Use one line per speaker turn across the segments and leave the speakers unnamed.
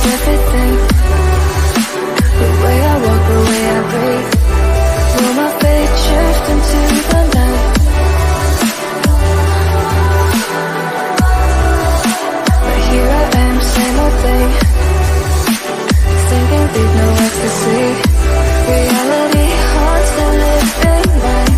everything. The way I walk, the way I breathe. Feel my fate shift into the night. But here I am, same old thing. Sinking deep, no ecstasy. Reality haunts the living mind.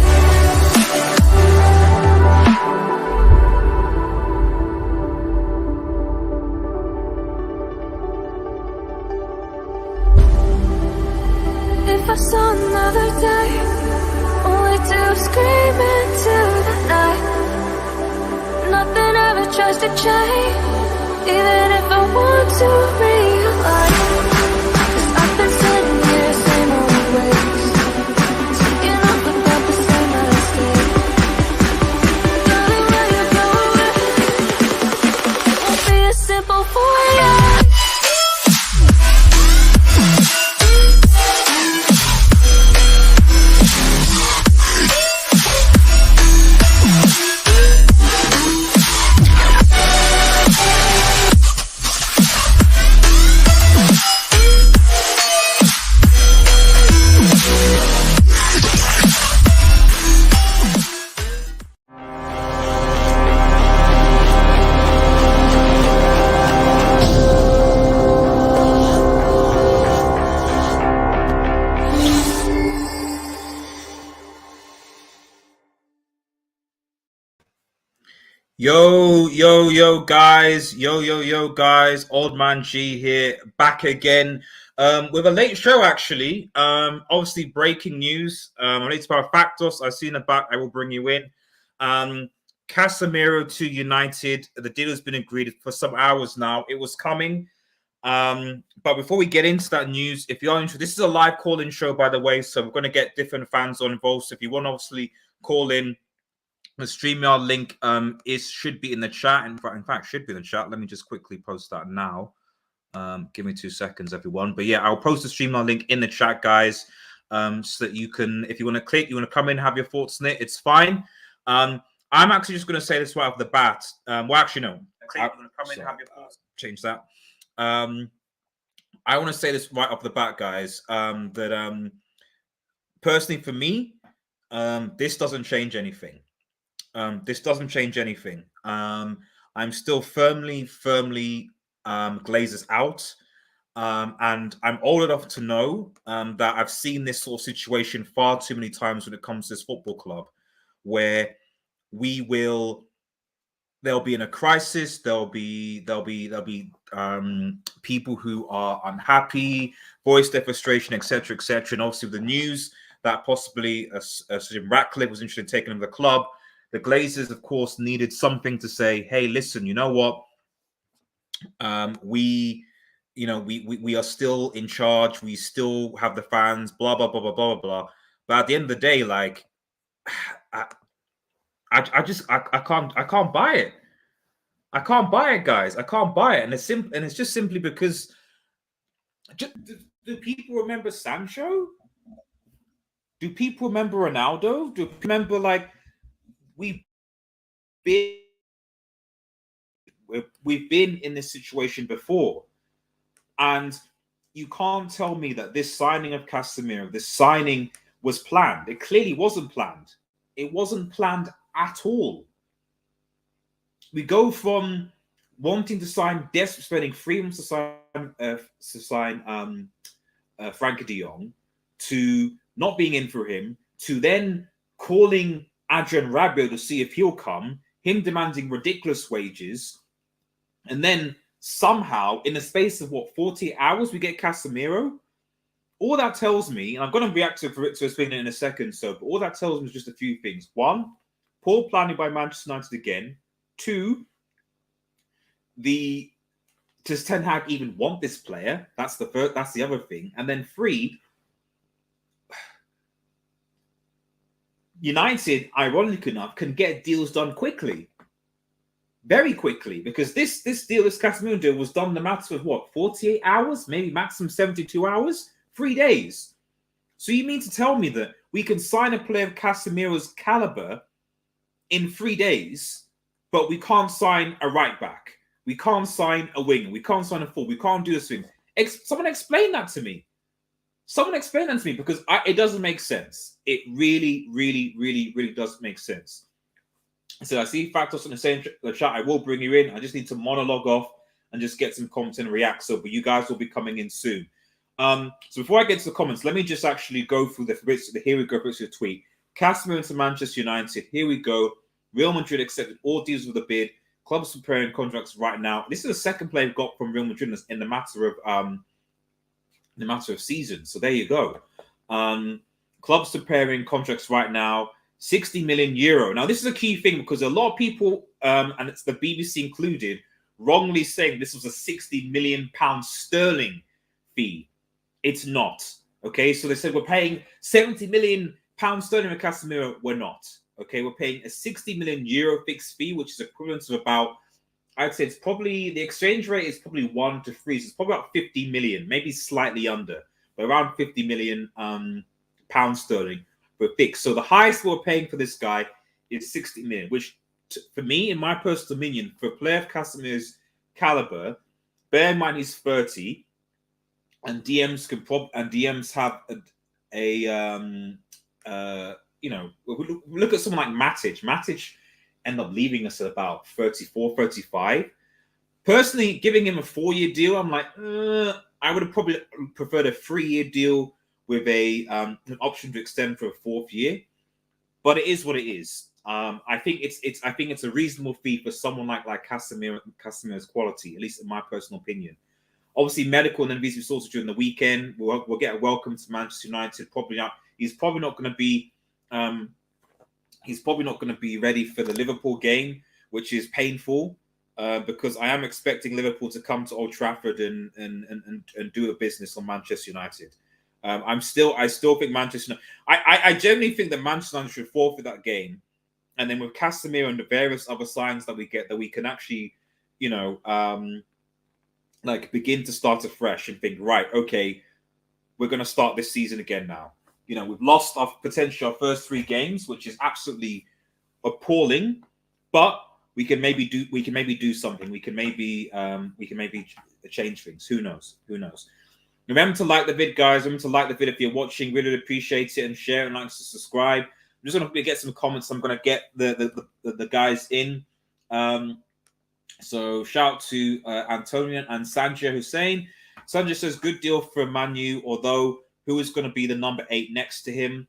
If I saw another day, only to scream into the night. Nothing ever tries to change, even if I want to realize. 'Cause I've been sitting here, same old ways, taking off about the same mistakes. Darling, where you going? It won't be as simple for you.
Yo, guys, Old Man G here, back again with a late show, actually. Obviously, breaking news. Related to our Factos, I've seen the back, I will bring you in. Casemiro to United, the deal has been agreed for some hours now. It was coming. But before we get into that news, if you're interested, this is a live call-in show, by the way, so we're going to get different fans on involved. So if you want to obviously call in, the StreamYard link should be in the chat. In fact, should be in the chat. Let me just quickly post that now. Give me 2 seconds, everyone. But yeah, I'll post the StreamYard link in the chat, guys, so that you can, if you want to click, you want to come in, have your thoughts on it, it's fine. I'm actually just going to say this right off the bat. Well, actually, no. Change that. I want to say this right off the bat, guys, that personally for me, this doesn't change anything. This doesn't change anything. I'm still firmly Glazers out. And I'm old enough to know that I've seen this sort of situation far too many times when it comes to this football club, where they'll be in a crisis. There'll be people who are unhappy, voice their frustration, etc., etc. And obviously, with the news that possibly Ratcliffe was interested in taking over the club, the Glazers, of course, needed something to say. Hey, listen, you know what? We are still in charge. We still have the fans. Blah blah blah blah blah blah. But at the end of the day, like, I can't buy it. I can't buy it, guys. I can't buy it, and it's just simply because. Do people remember Sancho? Do people remember Ronaldo? Do people remember, like, we've been in this situation before, and you can't tell me that this signing of Casemiro, this signing was planned. It clearly wasn't planned. It wasn't planned at all. We go from wanting to sign, spending 3 months to sign Frankie de Jong, to not being in for him, to then calling Adrian Rabiot to see if he'll come, him demanding ridiculous wages, and then somehow, in the space of 48 hours, we get Casemiro. All that tells me, and I'm going to react to Fabrizio's thing in a second, but all that tells me is just a few things. 1, poor planning by Manchester United again. 2, does Ten Hag even want this player? That's the other thing. And then 3, United, ironically enough, can get deals done quickly. Very quickly. Because this Casemiro deal was done in a matter of 48 hours? Maybe maximum 72 hours? 3 days. So you mean to tell me that we can sign a player of Casemiro's caliber in 3 days, but we can't sign a right back? We can't sign a wing. We can't sign a full. We can't do this thing. Someone explain that to me. Someone explain that to me, because it doesn't make sense. It really, really, really, really does make sense. So I see Factos in the chat. I will bring you in. I just need to monologue off and just get some comments and react. So, but you guys will be coming in soon. So before I get to the comments, let me just actually go through here we go. Here's your tweet. Casemiro to Manchester United. Here we go. Real Madrid accepted all deals with a bid. Clubs preparing contracts right now. This is the second player we've got from Real Madrid in the matter of season. So there you go. Clubs preparing contracts right now. 60 million euro. Now, this is a key thing, because a lot of people, and it's the BBC included, wrongly saying this was a 60 million pound sterling fee. It's not. Okay, so they said we're paying 70 million pounds sterling with Casemiro. We're not. Okay, we're paying a 60 million euro fixed fee, which is equivalent to about, I'd say it's probably, the exchange rate is probably 1 to 3. So it's probably about 50 million, maybe slightly under, but around 50 million pounds sterling for fixed. So the highest we're paying for this guy is 60 million, which for me, in my personal opinion, for a player of Casemiro's caliber, bear in mind he's 30, and DMs have look at someone like Matic. Matic ended up leaving us at about 34, 35. Personally, giving him a 4-year deal, I'm like, I would have probably preferred a 3-year deal with an option to extend for a 4th year. But it is what it is. I think it's a reasonable fee for someone like Casemiro's quality, at least in my personal opinion. Obviously, medical and then visa also during the weekend. We'll get a welcome to Manchester United. Probably not. He's probably not going to be. He's probably not going to be ready for the Liverpool game, which is painful, because I am expecting Liverpool to come to Old Trafford and do a business on Manchester United. I still think Manchester. I generally think that Manchester United should forfeit that game, and then with Casemiro and the various other signs that we get, that we can actually, begin to start afresh and think, right, okay, we're going to start this season again now. We've lost our first 3 games, which is absolutely appalling, but we can maybe do something. We can maybe change things. Who knows? Remember to like the vid, guys. Remember to like the vid if you're watching. Really appreciate it, and share and like to subscribe. I'm just going to get some comments. I'm going to get the guys in. So shout out to Antonio and Sanjay Hussein. Sanjay says, good deal for Manu, although who is going to be the number 8 next to him?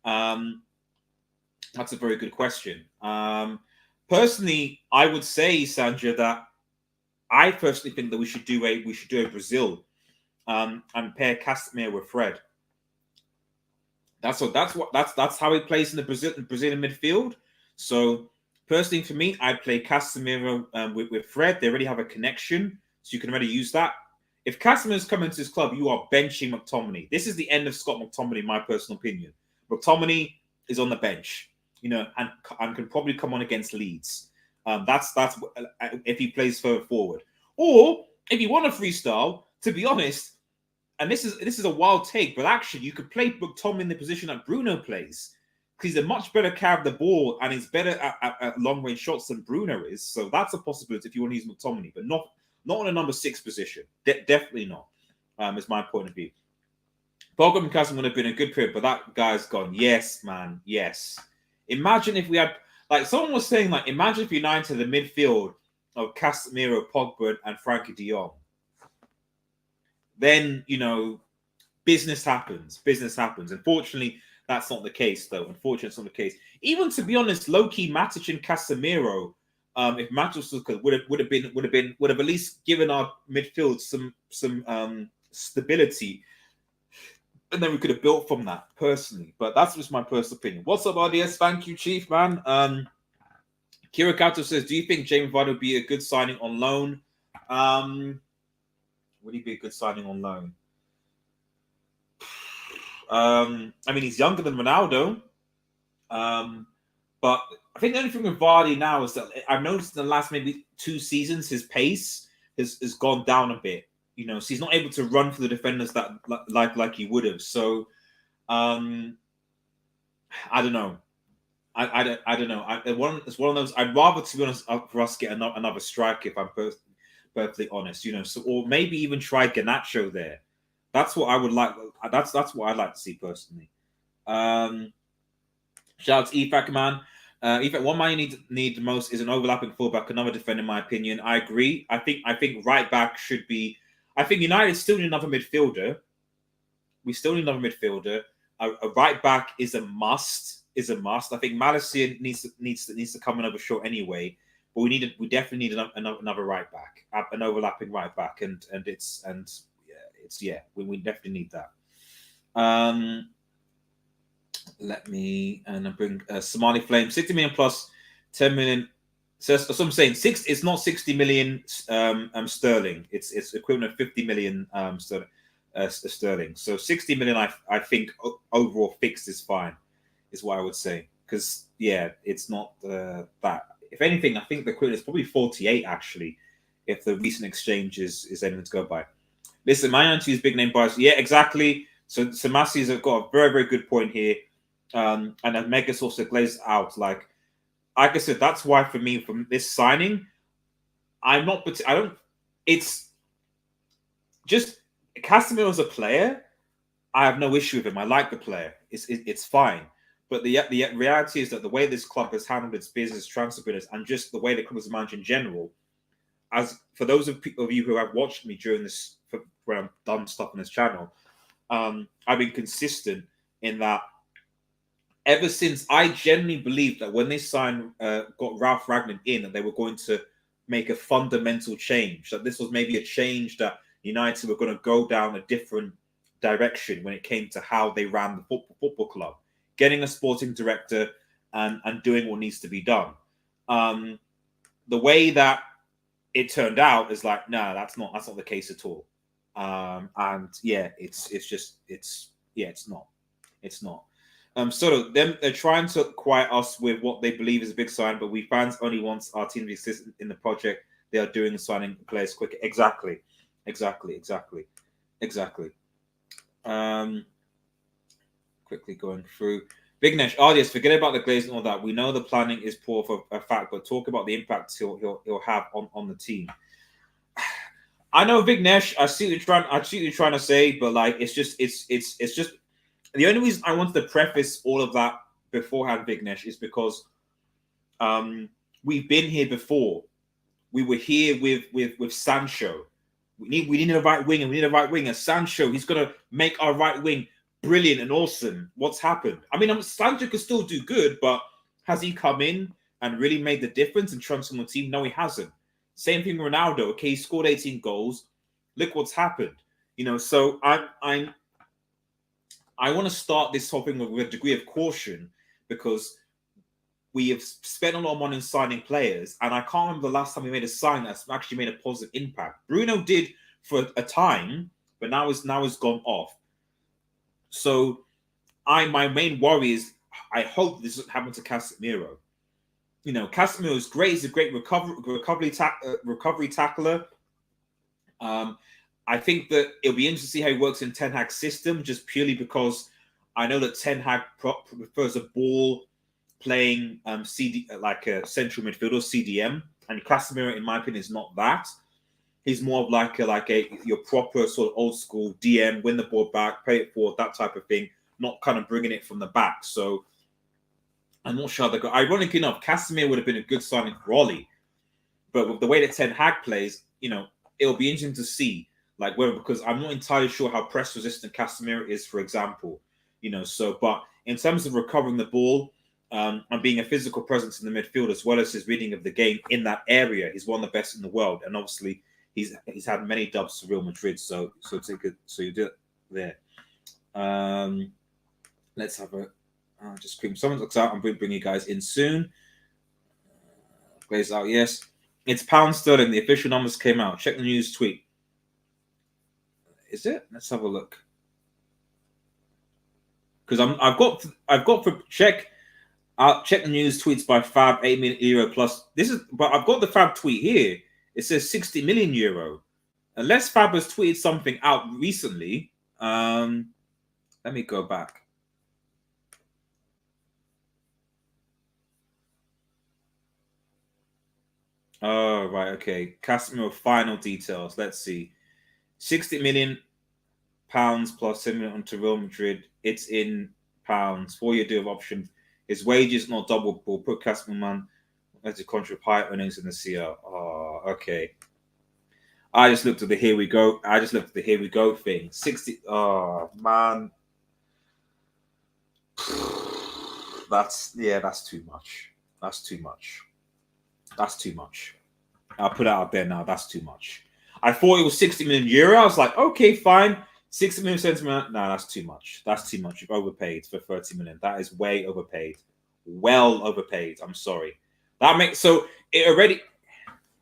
That's a very good question. Personally, I would say, Sanjay, that I personally think that we should do a Brazil and pair Casemiro with Fred. That's how he plays in the Brazilian midfield. So personally, for me, I play Casemiro with Fred. They already have a connection, so you can already use that. If Casemiro's coming to this club, you are benching McTominay. This is the end of Scott McTominay, in my personal opinion. McTominay is on the bench, and can probably come on against Leeds. That's if he plays further forward, or if you want a freestyle. To be honest, and this is a wild take, but actually you could play McTominay in the position that Bruno plays, because he's a much better carry of the ball and he's better at long range shots than Bruno is. So that's a possibility if you want to use McTominay, but not in a number 6 position. Definitely not. Is my point of view. Pogba and Casemiro would have been a good period, but that guy's gone. Yes, man. Yes. Imagine if we had, someone was saying, imagine if United had the midfield of Casemiro, Pogba, and Frankie de Jong. Then, business happens. Unfortunately, that's not the case, though. Unfortunately, it's not the case. Even, to be honest, low-key Matic and Casemiro, if Matic was good, would have at least given our midfield some stability, and then we could have built from that, personally. But that's just my personal opinion. What's up, RDS? Thank you, Chief, man. Kira Kato says, do you think Jamie Vardy would be a good signing on loan? Would he be a good signing on loan? He's younger than Ronaldo. But I think the only thing with Vardy now is that I've noticed in the last maybe 2 seasons, his pace has gone down a bit. So he's not able to run for the defenders that like he would have. So I don't know. I don't know. It's one of those. I'd rather, to be honest, for us get another striker if I'm perfectly honest. So or maybe even try Garnacho there. That's what I would like. That's what I'd like to see personally. Shout out to EFAC, man. EFAC, one man you need the most is an overlapping fullback, another defender, in my opinion. I agree. I think right back should be. I think United still need another midfielder. We still need another midfielder. A right back is a must. I think Malacia needs to come another short anyway. But we definitely need another right back, an overlapping right back, and we definitely need that. Let me bring Somali Flame 60 million plus 10 million. So I'm saying it's not 60 million sterling. It's equivalent of 50 million sterling. So 60 million, I think overall fixed is fine, is what I would say. Because it's not that. If anything, I think the equivalent is probably 48 actually, if the recent exchange is anything to go by. Listen, my answer is big name buyers. Yeah, exactly. So Masi's have got a very, very good point here. And then Megas also glazed out. Like I said, that's why for me, from this signing, it's just Casemiro as a player. I have no issue with him. I like the player. It's fine. But the reality is that the way this club has handled its business, transfer business, and just the way the club is managed in general, as for those of you who have watched me during this, where I've done stuff on this channel, I've been consistent in that ever since I genuinely believed that when they got Ralph Ragnick in, that they were going to make a fundamental change, that this was maybe a change that United were going to go down a different direction when it came to how they ran the football club, getting a sporting director and doing what needs to be done. The way that it turned out is like, no, that's not the case at all. It's not. So they're trying to quiet us with what they believe is a big sign, but we fans only want our team to exist in the project. They are doing signing players quicker. Exactly. Quickly going through. Big Nesh, yes, forget about the glaze and all that. We know the planning is poor for a fact, but talk about the impact he'll have on the team. I know Big Nesh. I see what you're trying to say, but like it's just the only reason I wanted to preface all of that beforehand, Big Nesh, is because we've been here before. We were here with Sancho. We need a right wing, and we need a right wing. And Sancho, he's gonna make our right wing brilliant and awesome. What's happened? I mean, Sancho could still do good, but has he come in and really made the difference and transformed the team? No, he hasn't. Same thing with Ronaldo. Okay, he scored 18 goals. Look what's happened. So I want to start this whole thing with a degree of caution, because we have spent a lot of money on signing players, and I can't remember the last time we made a sign that's actually made a positive impact. Bruno did for a time, but now it's gone off. So my main worry is I hope this doesn't happen to Casemiro. Casemiro is great. He's a great recovery tackler. I think that it'll be interesting to see how he works in Ten Hag's system, just purely because I know that Ten Hag prefers a ball playing CD like a central midfielder, CDM, and Casemiro, in my opinion, is not that. He's more of like your proper sort of old school DM, win the ball back, play it forward, that type of thing, not kind of bringing it from the back. So I'm not sure how ironically enough, Casemiro would have been a good signing for Ollie, but with the way that Ten Hag plays, it'll be interesting to see. Like whether, because I'm not entirely sure how press resistant Casemiro is, for example, but in terms of recovering the ball and being a physical presence in the midfield, as well as his reading of the game in that area, he's one of the best in the world. And obviously he's had many dubs to Real Madrid. So you do it there. Let's have a just scream. Someone looks out. I'm going to bring you guys in soon. Glaze out, yes. It's pound sterling. The official numbers came out. Check the news tweet. Is it? Let's have a look. Because I've got for check. I'll check the news tweets by Fab, 8 million euro plus. But I've got the Fab tweet here. It says 60 million euro. Unless Fab has tweeted something out recently. Let me go back. Oh, right, okay. Casemiro final details. Let's see. £60 million plus 7 million onto Real Madrid. It's in pounds. 4-year deal of options. His wages not double. We'll put Casemiro man as a contract higher earnings in the CL. Oh, okay. I just looked at the here we go. I just looked at the here we go thing. 60. Oh man. That's too much. That's too much. That's too much. I'll put it out there now. That's too much. I thought it was 60 million euro. I was like, okay, fine. 60 million sentiment. No, that's too much. That's too much. You've overpaid for 30 million. That is way overpaid. Well overpaid. I'm sorry. That makes so it already.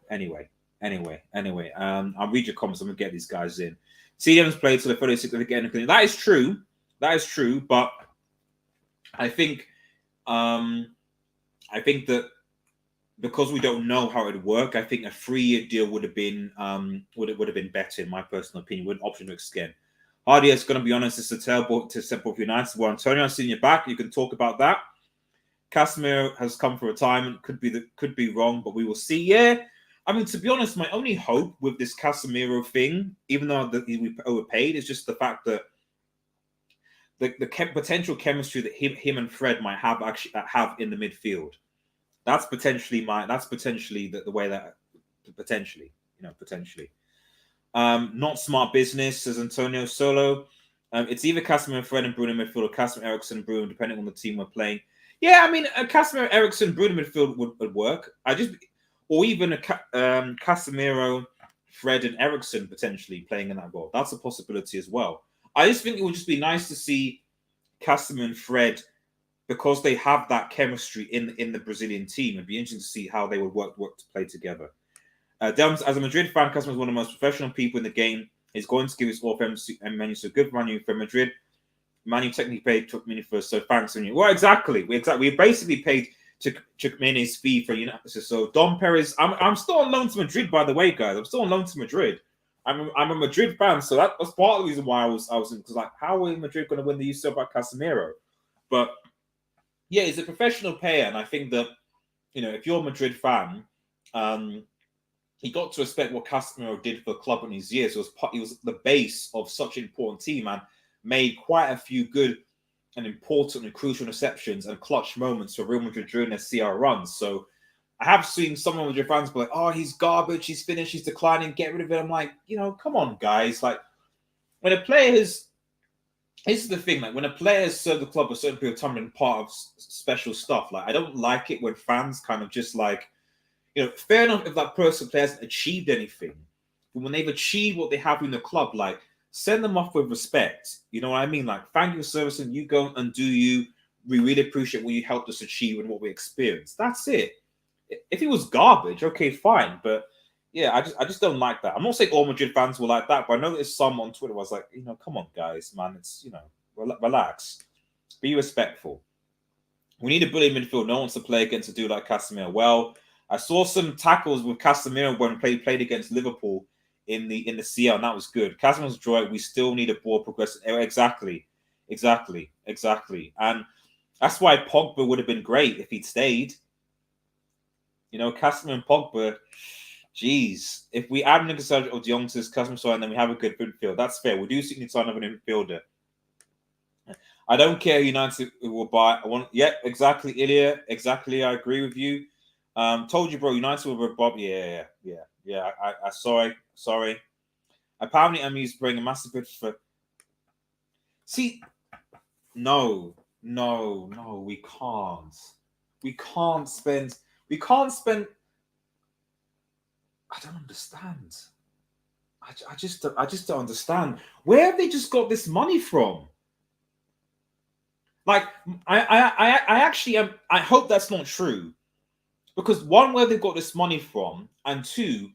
Anyway. I'll read your comments. I'm gonna get these guys in. CDM's played till the 36th of the That is true. That is true. But I think that because we don't know how it would work, I think a 3-year deal would have been would have been better in my personal opinion. With an option to extend. Hardy, it's going to be honest, it's a terrible to step off United. Well, Antonio, I've seen your back. You can talk about that. Casemiro has come for retirement. Could be wrong, but we will see. Yeah, I mean, to be honest, my only hope with this Casemiro thing, even though we overpaid, is just the fact that the potential chemistry that him and Fred might have in the midfield. That's potentially the way that potentially. Not smart business, says Antonio Solo. It's either Casemiro, Fred, and Bruno midfield, or Casemiro, Eriksen, Bruno, depending on the team we're playing. Yeah, I mean, a Casemiro, Eriksen, Bruno midfield would work. Or even a Casemiro, Fred, and Eriksen potentially playing in that role. That's a possibility as well. I just think it would just be nice to see Casemiro and Fred, because they have that chemistry in the Brazilian team. It'd be interesting to see how they would work to play together. Delms, as a Madrid fan, Casemiro is one of the most professional people in the game. He's going to give his all for Manu. So good for Manu for Madrid. Manu technically paid Turkmeni first, so thanks Manu. Well, exactly. We basically paid Turkmeni's fee for United. So Don Perez, I'm still on loan to Madrid, by the way, guys. I'm still on loan to Madrid. I'm a Madrid fan, so that was part of the reason why I was because like, how are Madrid going to win the UCL about Casemiro? But yeah, he's a professional player, and I think that if you're a Madrid fan, he got to respect what Casemiro did for the club in his years. He was the base of such an important team and made quite a few good and important and crucial receptions and clutch moments for Real Madrid during their CR runs. So I have seen some of Madrid fans be like, "Oh, he's garbage. He's finished. He's declining. Get rid of it." I'm like, come on, guys. Like, when a player has, this is the thing. Like, when a player has served the club a certain period of time and part of special stuff, like I don't like it when fans kind of just like. Fair enough if that person player hasn't achieved anything, but when they've achieved what they have in the club, like send them off with respect. You know what I mean? Like, thank you for service and you go and do you. We really appreciate what you helped us achieve and what we experienced. That's it. If he was garbage, okay, fine. But yeah, I just don't like that. I'm not saying all Madrid fans were like that, but I know there's some on Twitter was like, come on, guys, man, it's relax, be respectful. We need a brilliant midfield. No one wants to play against a dude like Casemiro. Well, I saw some tackles with Casemiro when played against Liverpool in the CL, and that was good. Casemiro's joy. We still need a ball progressive. Exactly. And that's why Pogba would have been great if he'd stayed. Casemiro and Pogba. Geez, if we add Nicolas or De Jong to this Casemiro side, then we have a good midfield. That's fair. We do need to sign another midfielder. I don't care who United will buy. Exactly, Ilya. Exactly, I agree with you. Told you, bro. United will Bob. Yeah. I sorry. Apparently, MU's bringing a massive bid for. See, no. We can't. We can't spend. I don't understand. I just don't understand. Where have they just got this money from? Like, I actually am. I hope that's not true. Because one, where they've got this money from, and two,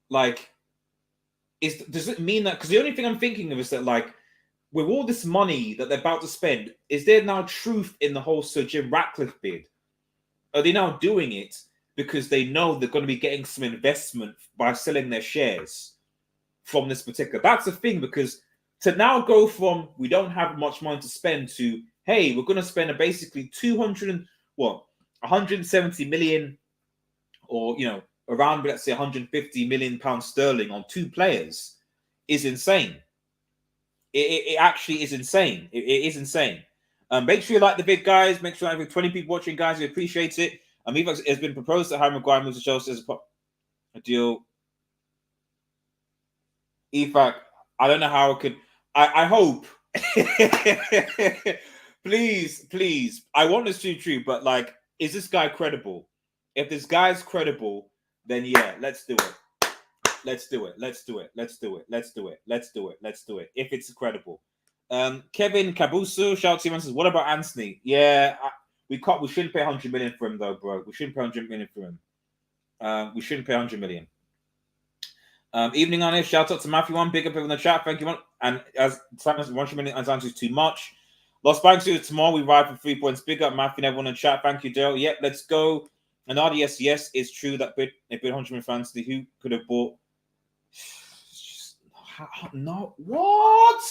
like, does it mean that? Because the only thing I'm thinking of is that, like, with all this money that they're about to spend, is there now truth in the whole Sir Jim Ratcliffe bid? Are they now doing it because they know they're going to be getting some investment by selling their shares from this particular? That's the thing, because to now go from we don't have much money to spend to, hey, we're going to spend basically 170 million, or around, let's say, 150 million pounds sterling on 2 players is insane. It actually is insane. It is insane. Make sure you like the vid, guys. Make sure I have 20 people watching, guys. We appreciate it. It has been proposed that Harry Maguire moves to Chelsea as a deal. EFAC, I don't know how I could. I hope. please. I want this to be true, but like, is this guy credible? If this guy's credible, then yeah, let's do it. Let's do it. If it's credible. Kevin Kabusu, shout out to him, says, what about Anthony? Yeah, we shouldn't pay 100 million for him though, bro. We shouldn't pay 100 million for him. We shouldn't pay 100 million. Evening on it, shout out to Matthew One, big up in the chat, thank you. And as Simon 100 million is too much. Lost Banks tomorrow, we ride for 3 points. Big up Matthew and everyone in the chat. Thank you, Dale. Yep, let's go. And RDS, yes, it's true that they bid 100 million fans. Who could have bought? No, what?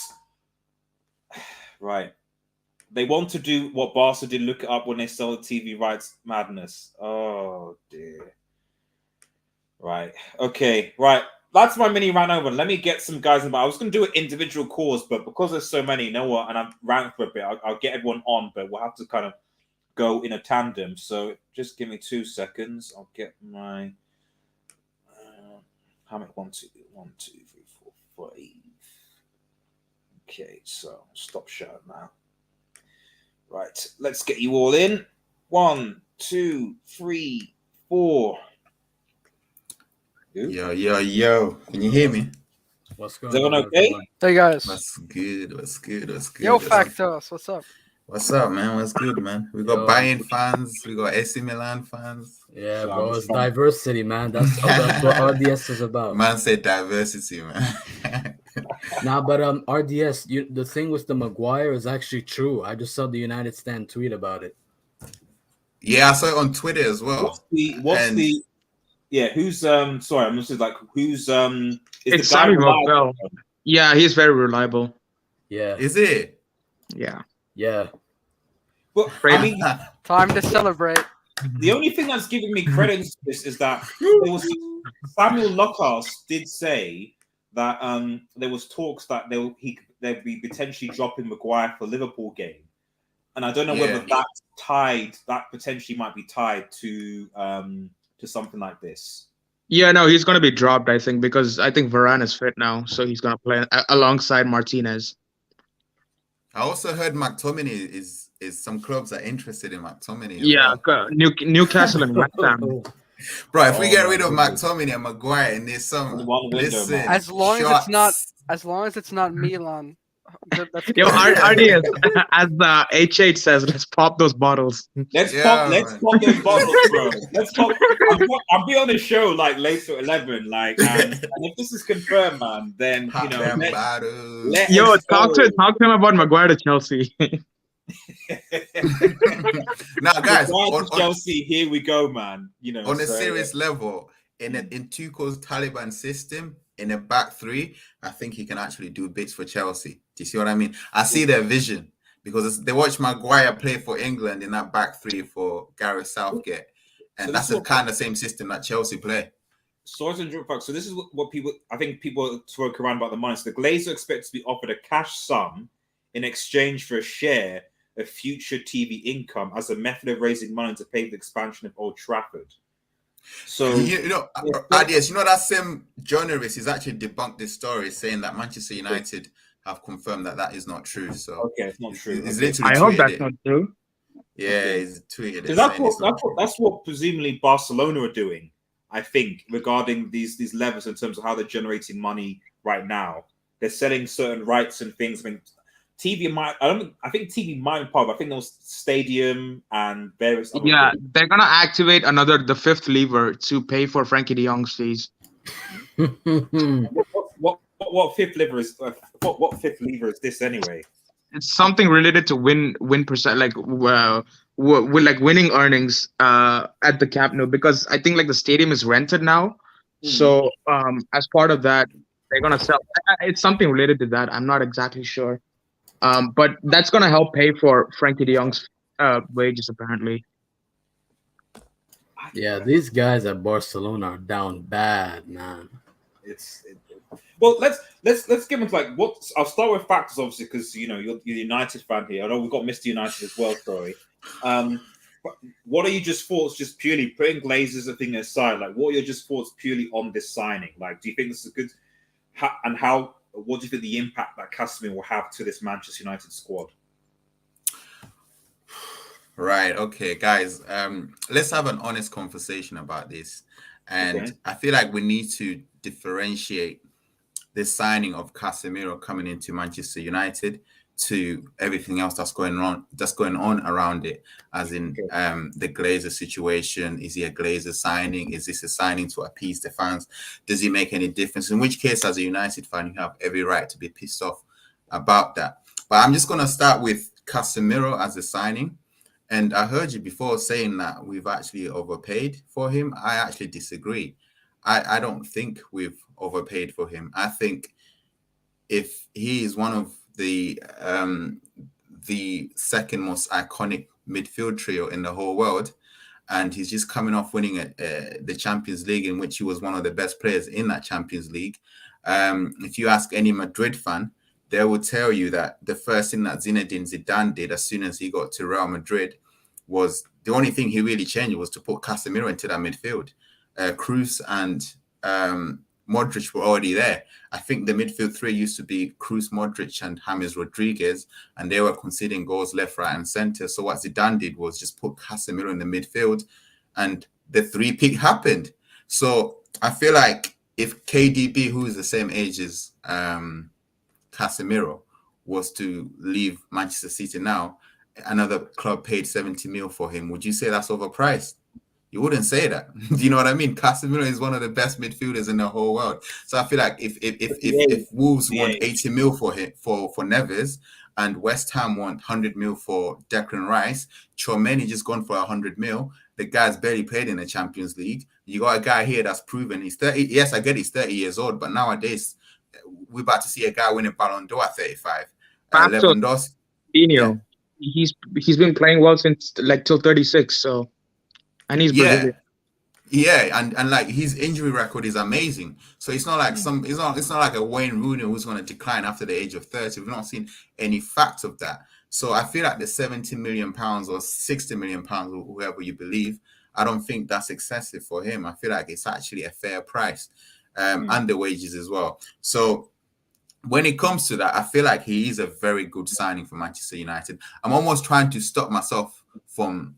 Right. They want to do what Barca did. Look it up when they sell the TV rights. Madness. Oh dear. Right. Okay. Right. That's my mini rant over. Let me get some guys in. I was going to do an individual calls, but because there's so many, you know what? And I'm ranting for a bit. I'll get everyone on, but we'll have to kind of go in a tandem. So just give me 2 seconds. I'll get my how many? 1, 2, 3, 4, 5. Okay, so stop sharing now. Right, let's get you all in. 1, 2, 3, 4.
Yo. Can you hear me?
What's going
on? Is everyone okay?
Hey guys.
What's good?
Yo, Factos, what's up?
What's up, man? What's good, man? We got Bayern fans, we got AC Milan fans.
Yeah, bro, it's diversity, man. That's what RDS is about.
Man said diversity, man.
Nah, but RDS, the thing with the Maguire is actually true. I just saw the United Stand tweet about it.
Yeah, I saw it on Twitter as well.
Who's sorry, I'm just like who's
it's Sammy Maguire. Yeah, he's very reliable.
Yeah.
Is it?
Yeah.
But I mean,
time to celebrate.
The only thing that's giving me credit to this is that Samuel Lockhart did say that there was talks that they'd be potentially dropping Maguire for Liverpool game, and I don't know whether that potentially might be tied to something like this.
Yeah, no, he's going to be dropped, I think, because I think Varane is fit now, so he's going to play alongside Martinez.
I also heard McTominay is some clubs are interested in McTominay.
Yeah, well. Newcastle and West Ham.
Bro, if we get rid of McTominay and Maguire and there's some
as long as it's not Milan.
Yo, RDS, as the H8 says, let's pop those bottles.
Let's pop those bottles, bro. Let's pop. I'll be on the show like later at 11, like, and if this is confirmed, man, then
talk
to him about Maguire to Chelsea.
Now, guys, on
Chelsea, here we go, man.
On a serious level, in Tuchel's Taliban system, in a back three, I think he can actually do bits for Chelsea. Do you see what I mean? I see their vision because they watch Maguire play for England in that back three for Gareth Southgate, and that's the kind of same system that Chelsea play.
So this is what people talk around about the money. So the Glazers are expected to be offered a cash sum in exchange for a share of future TV income as a method of raising money to pay for the expansion of Old Trafford. So
RDS, that same journalist has actually debunked this story, saying that Manchester United have confirmed that is not true. So
okay, it's not true.
I hope that's not true.
Yeah, he's tweeted it.
That's what presumably Barcelona are doing, I think, regarding these levels in terms of how they're generating money right now. They're selling certain rights and things. I mean, TV might. I think TV might be part of. I think there was stadium and various. Other
things.
They're
gonna activate the fifth lever to pay for Frankie De Jong's fees.
What fifth lever is? What fifth lever is this anyway?
It's something related to win percent, like like winning earnings at the Camp Nou, because I think like the stadium is rented now. So as part of that, they're gonna sell. It's something related to that. I'm not exactly sure. But that's going to help pay for Frankie De Jong's wages, apparently.
Yeah, these guys at Barcelona are down bad, man.
Well, let's get into like what. I'll start with factors, obviously, because you're a United fan here. I know we've got Mr. United as well. Sorry. But what are you just thoughts, just purely putting Glazers a thing aside? Like, what are your just thoughts purely on this signing? Like, do you think this is a good? How? What do you think the impact that Casemiro will have to this Manchester United squad?
Right. Okay, guys. Let's have an honest conversation about this. And
Okay.
I feel like we need to differentiate the signing of Casemiro coming into Manchester United to everything else that's going on around it, as in the Glazer situation. Is he a Glazer signing? Is this a signing to appease the fans? Does he make any difference? In which case, as a United fan, you have every right to be pissed off about that. But I'm just going to start with Casemiro as a signing. And I heard you before saying that we've actually overpaid for him. I actually disagree. I don't think we've overpaid for him. I think if he is one of the second most iconic midfield trio in the whole world, and he's just coming off winning the Champions League, in which he was one of the best players in that Champions League. If you ask any Madrid fan, they will tell you that the first thing that Zinedine Zidane did as soon as he got to Real Madrid was the only thing he really changed was to put Casemiro into that midfield. Kroos and Modric were already there. I think the midfield three used to be Kroos, Modric, and James Rodriguez, and they were conceding goals left, right, and center. So what Zidane did was just put Casemiro in the midfield, and the three-peat happened. So I feel like if KDB, who is the same age as Casemiro, was to leave Manchester City now, another club paid 70 mil for him, would you say that's overpriced? You wouldn't say that. Do you know what I mean? Casemiro is one of the best midfielders in the whole world. So I feel like if Wolves want 80 mil for him for Neves, and West Ham want 100 mil for Declan Rice, Tchouaméni just gone for 100 mil. The guy's barely played in the Champions League. You got a guy here that's proven he's 30. Yes, I get he's 30 years old, but nowadays we're about to see a guy winning Ballon d'Or at 35. Lewandowski.
Yeah. He's been playing well since like till 36. So, and he's Brazilian.
Yeah, and like his injury record is amazing. So it's not like it's not like a Wayne Rooney who's going to decline after the age of 30. We've not seen any facts of that. So I feel like the 70 million pounds or 60 million pounds, or whoever you believe, I don't think that's excessive for him. I feel like it's actually a fair price, and the wages as well. So when it comes to that, I feel like he is a very good signing for Manchester United. I'm almost trying to stop myself from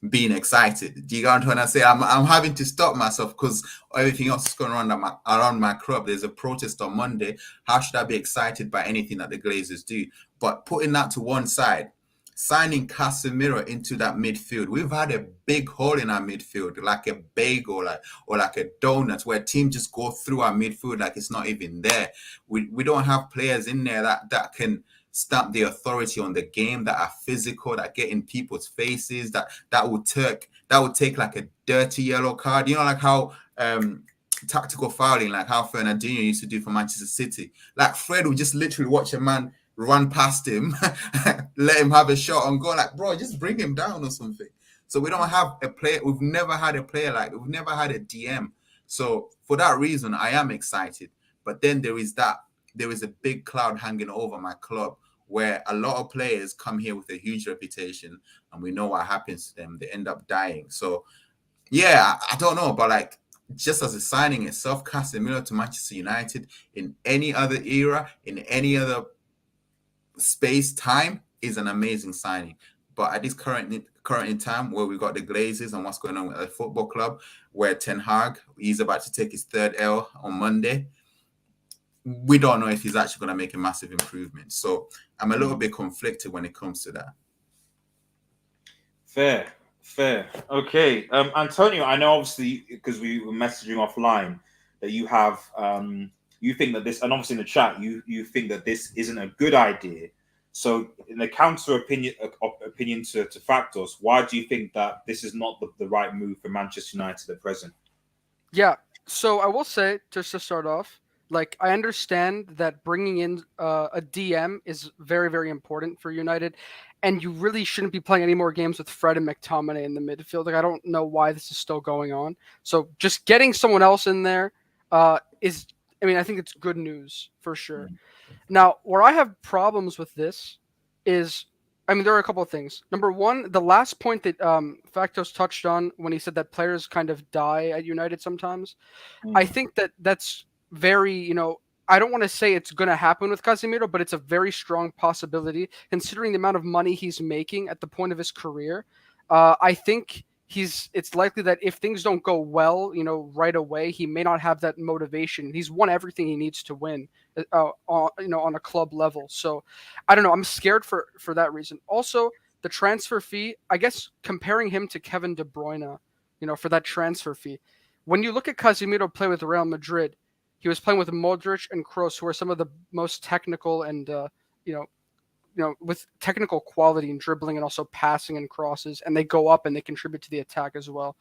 being excited. Do you get what I'm say? I'm having to stop myself because everything else is going on around my club. There's a protest on Monday. How should I be excited by anything that the Glazers do? But putting that to one side, signing Casemiro into that midfield, we've had a big hole in our midfield, like a bagel, or like a donut, where teams just go through our midfield like it's not even there. We don't have players in there that can stamp the authority on the game, that are physical, that get in people's faces, that would take like a dirty yellow card. You know, like how tactical fouling, like how Fernandinho used to do for Manchester City. Like Fred would just literally watch a man run past him, let him have a shot and go like, bro, just bring him down or something. So we don't have a player. We've never had a player like, we've never had a DM. So for that reason, I am excited. But then there is a big cloud hanging over my club, where a lot of players come here with a huge reputation, and we know what happens to them. They end up dying. So, yeah, I don't know. But, like, just as a signing itself, Casemiro to Manchester United in any other era, in any other space, time, is an amazing signing. But at this current in time, where we've got the Glazers and what's going on with the football club, where Ten Hag, he's about to take his third L on Monday, we don't know if he's actually going to make a massive improvement. So I'm a little bit conflicted when it comes to that.
Fair. Okay. Antonio, I know obviously because we were messaging offline that you have you think that this, and obviously in the chat you think that this isn't a good idea. So in the counter opinion to Factos, why do you think that this is not the right move for Manchester United at present?
Yeah. So I will say, just to start off, Like, I understand that bringing in a DM is very, very important for United, and you really shouldn't be playing any more games with Fred and McTominay in the midfield. Like, I don't know why this is still going on. So just getting someone else in there is, I mean, I think it's good news for sure. Now, where I have problems with this is, I mean, there are a couple of things. Number one, the last point that Factos touched on when he said that players kind of die at United sometimes. I think that that's very, I don't want to say it's going to happen with Casemiro, but it's a very strong possibility considering the amount of money he's making at the point of his career. I think it's likely that if things don't go well, right away, he may not have that motivation. He's won everything he needs to win, on a club level. So I don't know. I'm scared for that reason. Also, the transfer fee, I guess comparing him to Kevin De Bruyne, for that transfer fee. When you look at Casemiro play with Real Madrid, he was playing with Modric and Kroos, who are some of the most technical and with technical quality in dribbling and also passing and crosses, and they go up and they contribute to the attack as well.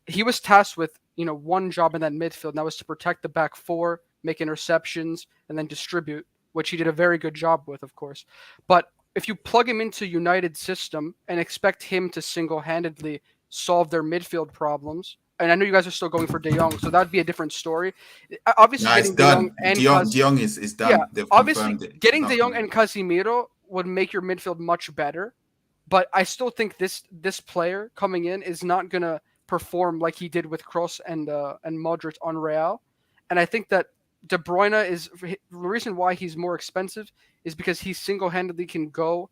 He was tasked with one job in that midfield, and that was to protect the back four, make interceptions, and then distribute, which he did a very good job with, of course. But if you plug him into United's system and expect him to single-handedly solve their midfield problems, and I know you guys are still going for De Jong, so that'd be a different story. Obviously,
No, it's
getting De Jong
done.
and
De Jong is done.
yeah,
They've
obviously
confirmed it.
getting
It's
De
not
Jong
coming.
and Casemiro would make your midfield much better, but I still think this player coming in is not gonna perform like he did with Kroos and Modric on Real, and I think that De Bruyne is the reason why he's more expensive is because he single-handedly can go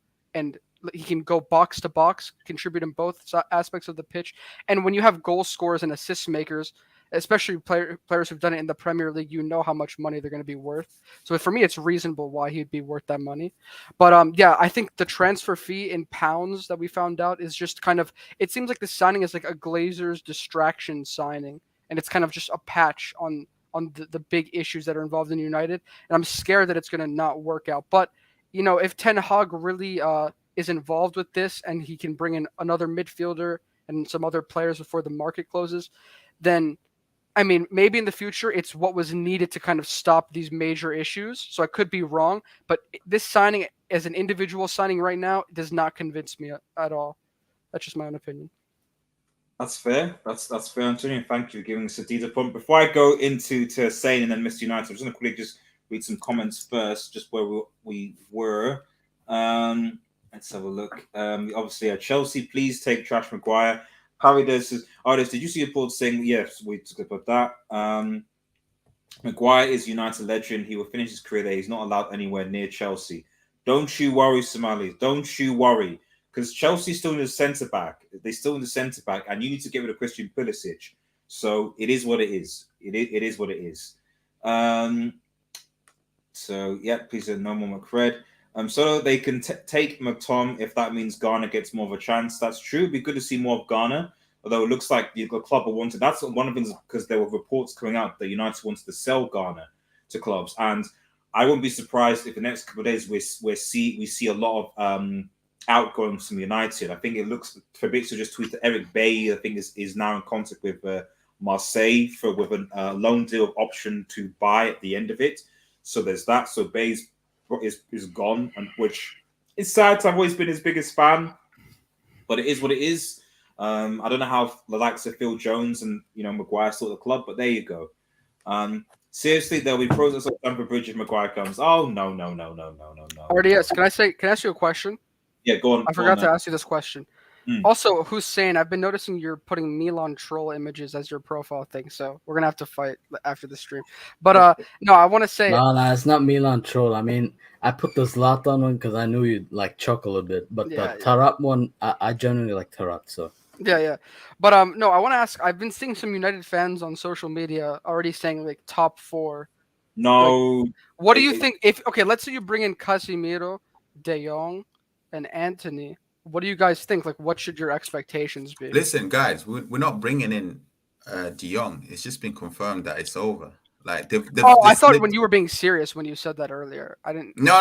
box to box, contribute in both aspects of the pitch. And when you have goal scorers and assist makers, especially players who've done it in the Premier League, you know how much money they're going to be worth. So for me, it's reasonable why he'd be worth that money. But yeah, I think the transfer fee in pounds that we found out is just kind of, it seems like the signing is like a Glazers distraction signing, and it's kind of just a patch on the big issues that are involved in United. And I'm scared that it's going to not work out. But if Ten Hag really is involved with this and he can bring in another midfielder and some other players before the market closes, then I mean, maybe in the future it's what was needed to kind of stop these major issues. So I could be wrong, but this signing as an individual signing right now does not convince me at all. That's just my own opinion.
That's fair. That's fair, Antonio. Thank you for giving us a data point. Before I go into Sane and then Mr. United, I'm just going to quickly just read some comments first, just where we were. Let's have a look. Obviously, at Chelsea, please take Trash Maguire. Paradise says, Artist, did you see a report saying, yes, we talked about that. Maguire is United legend. He will finish his career there. He's not allowed anywhere near Chelsea. Don't you worry, Somalis. Don't you worry. Because Chelsea's still in the centre back. They're still in the centre back, and you need to get rid of Christian Pulisic. So it is what it is. It is what it is. So yeah, please no more mcfred. So they can take McTom if that means Ghana gets more of a chance. That's true. It'd be good to see more of Ghana. Although it looks like the club will want to. That's one of the things because there were reports coming out that United wanted to sell Ghana to clubs, and I wouldn't be surprised if the next couple of days we see a lot of outgoings from United. I think it looks Fabrizio just tweeted Eric Bailly. I think is now in contact with Marseille with a loan deal option to buy at the end of it. So there's that. So Bailly is gone, and which is sad. I've always been his biggest fan, but it is what it is. I don't know how the likes of Phil Jones and Maguire still at the club, but there you go. Seriously, there'll be pros of Stamford Bridge if Maguire comes. Oh no.
RDS, can I ask you a question?
Yeah, go on.
I forgot to ask you this question. Also, Hussein, I've been noticing you're putting Milan troll images as your profile thing, so we're gonna have to fight after the stream. But no, I want to say
no, it's not Milan troll. I mean, I put the Zlatan one because I knew you'd like chuckle a bit, but the Tarat one, I genuinely like Tarat. So
yeah. But no, I want to ask. I've been seeing some United fans on social media already saying like top 4.
No.
Like, what do you think? Let's say you bring in Casemiro, De Jong, and Antony. What do you guys think? Like, what should your expectations be?
Listen, guys, we're not bringing in De Jong. It's just been confirmed that it's over. Like,
I thought when you were being serious when you said that earlier. I didn't.
No.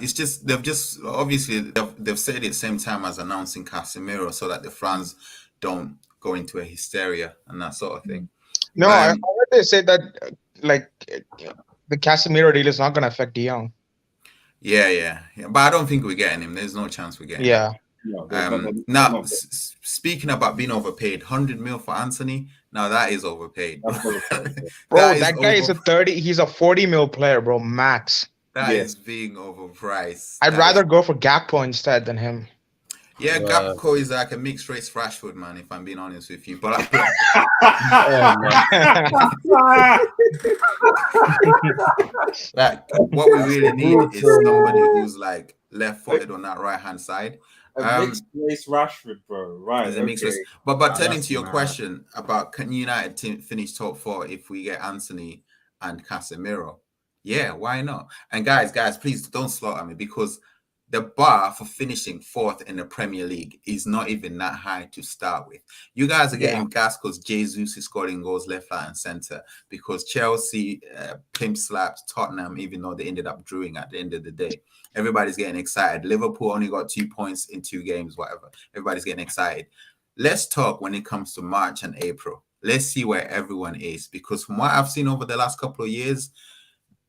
It's just they've said it at the same time as announcing Casemiro, so that the fans don't go into a hysteria and that sort of thing.
No, I heard they say that like the Casemiro deal is not going to affect De Jong.
Yeah. But I don't think we're getting him. There's no chance we're getting him. Now, speaking about being overpaid, 100 mil for Anthony. Now that is overpaid.
Bro, that guy is a 30. He's a 40 mil player, bro. Max.
That is being overpriced.
I'd rather go for Gakpo instead than him.
Yeah, Gakpo is like a mixed race Rashford, man, if I'm being honest with you. But like, what we really need is somebody who's like left-footed on that right-hand side.
A mixed race Rashford, bro. Right.
It's a mixed race. But turning to your question about can United team finish top 4 if we get Anthony and Casemiro? Yeah, why not? And guys, please don't slaughter me, because the bar for finishing 4th in the Premier League is not even that high to start with. You guys are getting gas because Jesus is scoring goals left, right, and center, because Chelsea pimp slaps Tottenham, even though they ended up drawing at the end of the day. Everybody's getting excited. Liverpool only got 2 points in 2 games, whatever. Everybody's getting excited. Let's talk when it comes to March and April. Let's see where everyone is, because from what I've seen over the last couple of years,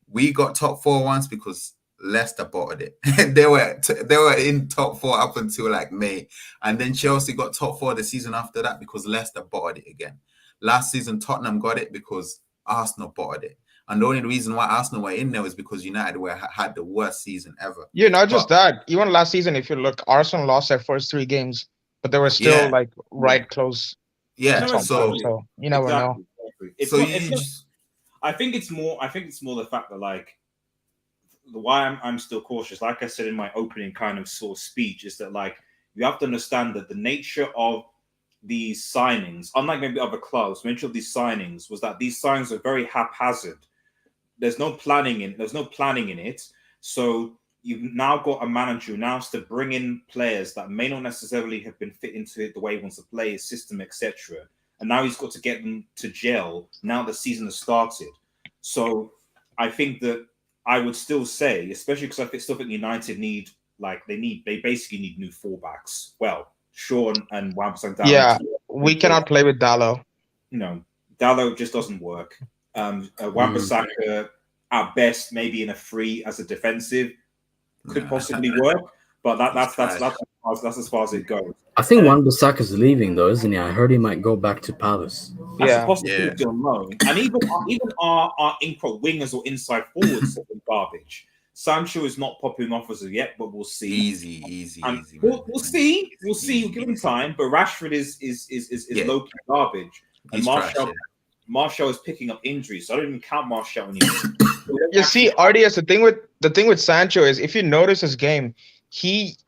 we got top 4 once because Leicester bottled it. they were in top 4 up until like May, and then Chelsea got top 4 the season after that because Leicester bottled it again. Last season Tottenham got it because Arsenal bottled it, and the only reason why Arsenal were in there was because United had the worst season ever.
Yeah, not just that. Even last season, if you look, Arsenal lost their first 3 games, but they were still like close.
Yeah,
so you never know.
I think it's more the fact that, like, why I'm still cautious, like I said in my opening kind of sort of speech, is that, like, you have to understand that the nature of these signings, unlike maybe other clubs, the nature of these signings was that these signings are very haphazard. There's no planning in it. So you've now got a manager who now has to bring in players that may not necessarily have been fit into it the way he wants to play, his system, etc. And now he's got to get them to gel now the season has started. So I think that I would still say, especially because I still think United they basically need new fullbacks. Well, Shaw and Wan-Bissaka.
Yeah, we cannot play with Dalot.
No, Dalot just doesn't work. Wan-Bissaka at best maybe in a free as a defensive could possibly work, but that's as far as it goes.
I think Wan-Bissaka is leaving though, isn't he? I heard he might go back to Palace.
That's a possibility on loan. And even our in-quote wingers or inside forwards are garbage. Sancho is not popping off as of yet, but we'll see.
Easy.
We'll see. We'll see. We'll give him time. But Rashford is low-key garbage, and Martial is picking up injuries. So I don't even count Martial anymore.
You see, RDS, the thing with Sancho is, if you notice his game,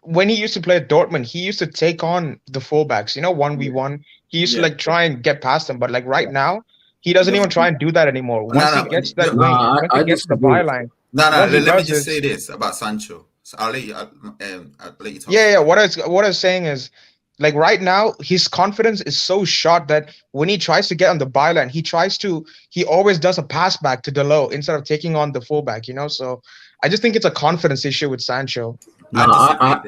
when he used to play at Dortmund, he used to take on the fullbacks, 1v1. He used to like try and get past them, but like right now, he doesn't even try and do that anymore. Once he gets that wing, once he gets the byline.
Let me just say this about Sancho. So I'll let you talk.
Yeah. What I was saying is, like right now, his confidence is so shot that when he tries to get on the byline, he always does a pass back to Dalot instead of taking on the fullback, So I just think it's a confidence issue with Sancho.
I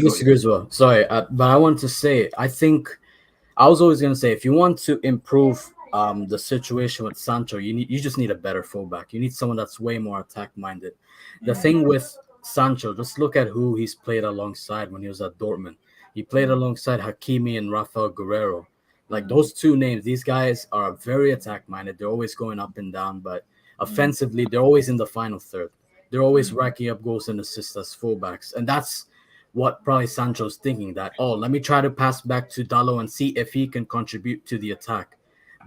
disagree as well. Sorry, but I want to say, I was always going to say, if you want to improve the situation with Sancho, you just need a better fullback. You need someone that's way more attack-minded. The thing with Sancho, just look at who he's played alongside when he was at Dortmund. He played alongside Hakimi and Rafael Guerrero. Like those 2 names, these guys are very attack-minded. They're always going up and down, but offensively, they're always in the final third. They're always racking up goals and assists as fullbacks. And that's what probably Sancho's thinking, that, let me try to pass back to Dalot and see if he can contribute to the attack.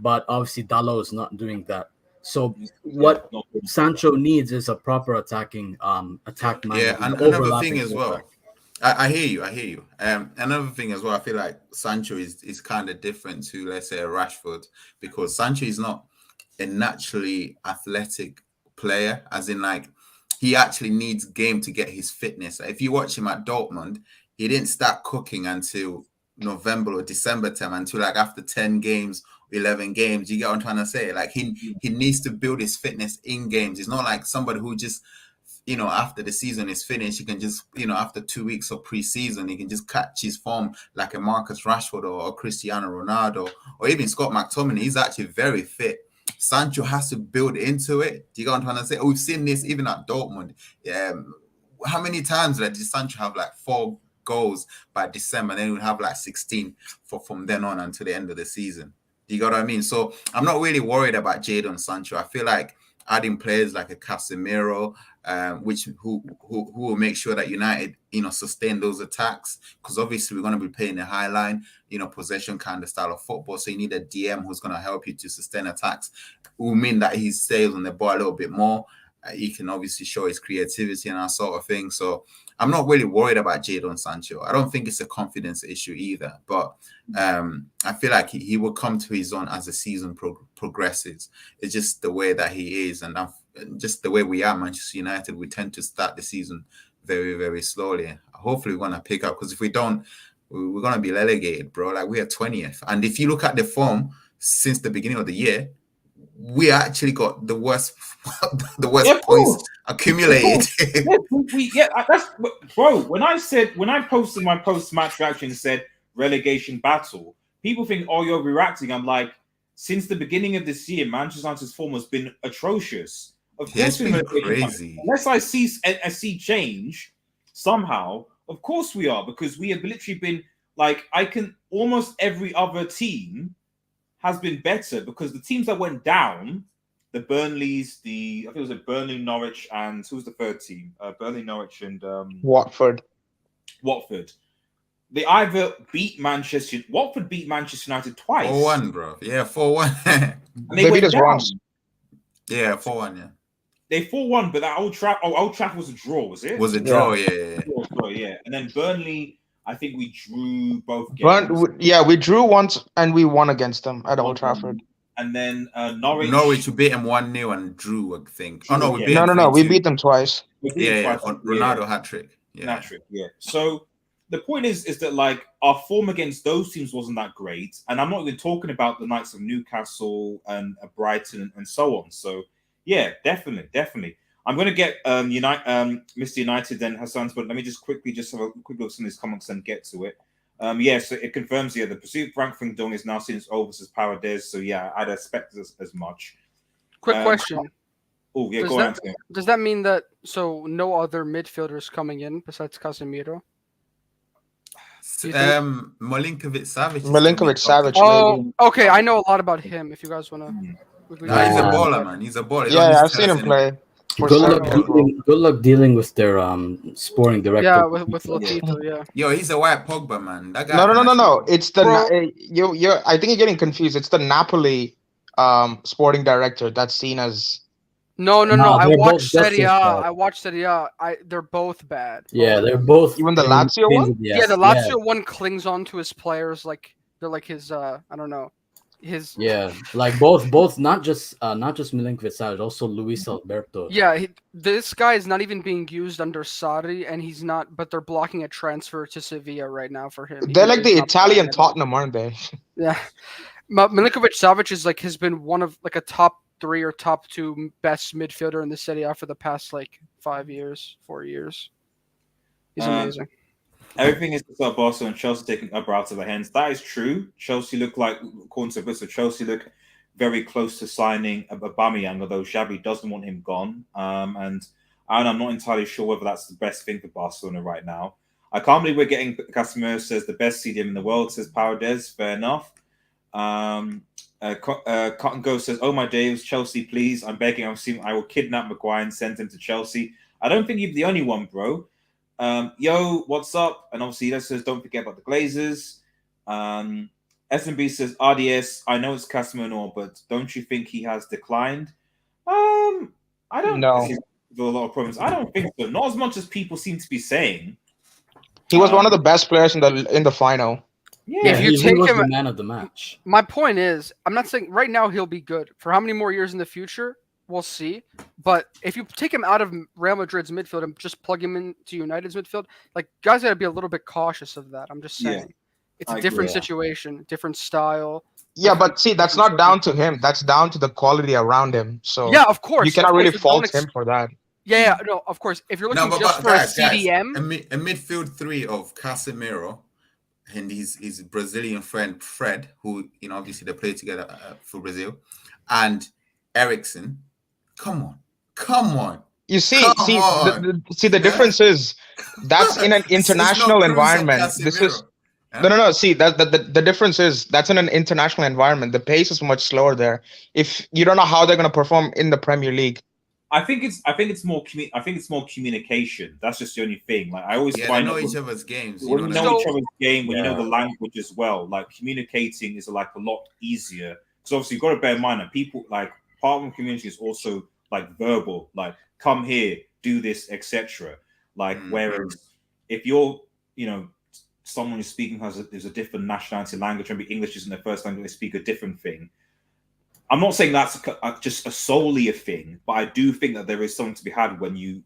But obviously, Dalot is not doing that. So what Sancho needs is a proper attacking attack minded.
Yeah, and another thing as well. I hear you. Another thing as well, I feel like Sancho is kind of different to, let's say, a Rashford, because Sancho is not a naturally athletic player, as in like he actually needs game to get his fitness. If you watch him at Dortmund, he didn't start cooking until November or December time, until like after 10 games, 11 games. You get what I'm trying to say? Like he needs to build his fitness in games. It's not like somebody who just, after the season is finished, he can just, after 2 weeks of preseason, he can just catch his form like a Marcus Rashford or Cristiano Ronaldo or even Scott McTominay. He's actually very fit. Sancho has to build into it. Do you get what I'm trying to say? We've seen this even at Dortmund. How many times did Sancho have like 4 goals by December, and then we'll have like 16 from then on until the end of the season? Do you get what I mean? So I'm not really worried about Jadon Sancho. I feel like adding players like a Casemiro, who will make sure that United, sustain those attacks, because obviously we're going to be playing the high line, possession kind of style of football. So you need a DM who's going to help you to sustain attacks. It will mean that he stays on the ball a little bit more. He can obviously show his creativity and that sort of thing. So I'm not really worried about Jadon Sancho. I don't think it's a confidence issue either, but I feel like he will come to his own as the season progresses. It's just the way that he is, and just the way we are, Manchester United. We tend to start the season very, very slowly. Hopefully we're going to pick up, because if we don't, we're going to be relegated, bro. Like, we are 20th. And if you look at the form since the beginning of the year, we actually got the worst points accumulated.
That's bro. When I posted my post-match reaction and said relegation battle, people think, oh, you're reacting. I'm like, since the beginning of this year, Manchester United's form has been atrocious. Of course,
it's been crazy.
Unless I see change somehow, of course we are, because we have literally been like, almost every other team has been better, because the teams that went down, the Burnleys, I think it was Burnley, Norwich, and who was the third team? Burnley, Norwich, and
Watford.
They either Watford beat Manchester United twice.
4-1, bro. Yeah, 4-1.
They beat us once.
Yeah, 4-1, yeah.
They 4-1, but that Old Trafford was a draw, was it?
Was a draw, yeah.
And then Burnley, I think we drew both games.
We drew once and we won against them at Old Trafford.
And then Norwich.
Norwich, we beat them 1-0 and drew, I think. Oh no, we beat
them. We beat them twice.
Ronaldo hat-trick.
Hat-trick, yeah. So the point is that, like, our form against those teams wasn't that great, and I'm not even talking about the likes of Newcastle and Brighton and so on. So yeah, definitely. I'm going to get Mr. United then, Hassan's, but let me just quickly have a quick look at some of these comments and get to it. So it confirms the pursuit of Frank Fingdong is now seen as over as Paredes. So yeah, I'd expect as much.
Quick question.
Oh yeah,
does that mean that no other midfielders coming in besides Casemiro?
Milinkovic Savic.
Oh, okay. I know a lot about him. If you guys want to.
He's a baller, man. He's a baller.
Yeah, I've seen him play.
Good luck dealing with their sporting director.
Yeah, with Lotito, yeah.
Yo, he's a white Pogba, man. That guy.
No. It's the I think you're getting confused. It's the Napoli sporting director that's seen as.
No. I watched Serie A. They're both bad.
Yeah, they're both.
Even the Lazio one.
Yeah, the Lazio one clings on to his players like they're like his. I don't know.
Like both not just Milinkovic Savic, also Luis Alberto.
Yeah, this guy is not even being used under Sarri, and he's not. But they're blocking a transfer to Sevilla right now for him.
They're like the Italian Tottenham, aren't they?
Yeah, Milinkovic Savic has been one of like a top 3 or top 2 best midfielder in the Serie A for the past 4 years. He's amazing.
Everything is about Barcelona and Chelsea taking upper out of their hands. That is true. Chelsea look like, according to Vista, Chelsea look very close to signing Aubameyang, although Xavi doesn't want him gone. And I'm not entirely sure whether that's the best thing for Barcelona right now. I can't believe we're getting Casemiro says the best CDM in the world, says Paredes. Fair enough. Cotton Go says, oh my days, Chelsea, please. I'm begging. I will kidnap Maguire and send him to Chelsea. I don't think you're the only one, bro. Yo, what's up? And obviously that says don't forget about the Glazers. SMB says RDS, I know it's Casemiro, but don't you think he has declined? I don't know. A lot of problems. I don't think so. Not as much as people seem to be saying.
He was one of the best players in the final.
Yeah, if you take
was
him,
the man of the match.
My point is, I'm not saying right now he'll be good. For how many more years in the future, we'll see. But if you take him out of Real Madrid's midfield and just plug him into United's midfield, guys got to be a little bit cautious of that. I'm just saying. Yeah. It's a different situation, different style.
Yeah, but see, that's not down to him. That's down to the quality around him. So
yeah, of course.
You cannot really fault him for that.
Yeah, no, of course. If you're looking for a CDM.
A midfield 3 of Casemiro and his Brazilian friend Fred, who, obviously they play together for Brazil, and Ericsson. Come on.
You see,
Come on.
the difference is that's in an
It's not
international
Cruz and
environment. This is
Casemiro.
no. See, the difference is that's in an international environment. The pace is much slower there. If you don't know how they're going to perform in the Premier League.
I think it's more communication. That's just the only thing. Like I always find
they know each other's games.
When you know each other's game, when you know
Yeah.
the language as well, like communicating is like a lot easier. Because obviously you've got to bear in mind that people like part of the community is also like verbal, like come here, do this, etc. Like whereas if you're, someone who's speaking there's a different nationality language, maybe English isn't their first language, they speak a different thing. I'm not saying that's just solely a thing, but I do think that there is something to be had when you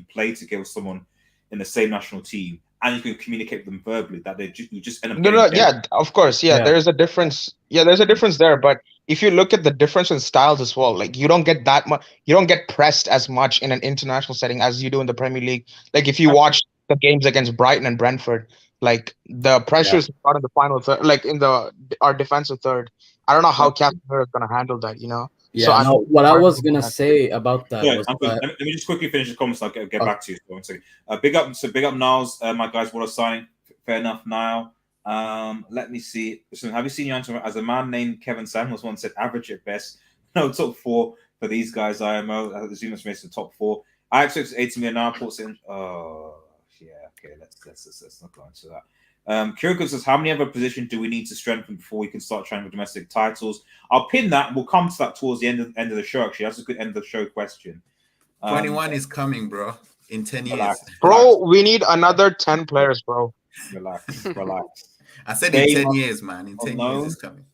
play together with someone in the same national team and you can communicate with them verbally. That you just end up.
No, yeah, of course, yeah. There is a difference. Yeah, there's a difference there. But if you look at the difference in styles as well, like you don't get that much. You don't get pressed as much in an international setting as you do in the Premier League. Like if you watch the games against Brighton and Brentford, like the pressure is not in the final third, like in our defensive third. I don't know how Casemiro is going to handle that,
Yeah,
So
what I was going to say about that was
let me just quickly finish the comments. I'll get back to you. One second. Big up, Niles. My guys, what a signing. Fair enough, Niall. Let me see. Listen, have you seen your answer? As a man named Kevin Samuels once said, average at best. No, top 4 for these guys. IMO. I assume it's made the top 4. I expect 80 million now. Ports in. Oh, yeah. Okay, let's not go into that. Kiriko says, how many other positions do we need to strengthen before we can start trying for domestic titles? I'll pin that. We'll come to that towards the end of the show. Actually, that's a good end of the show question.
21 is coming, bro. In 10 years,
bro. We need another 10 players, bro.
Relax.
I said in 10 years, man. In 10 years, it's coming.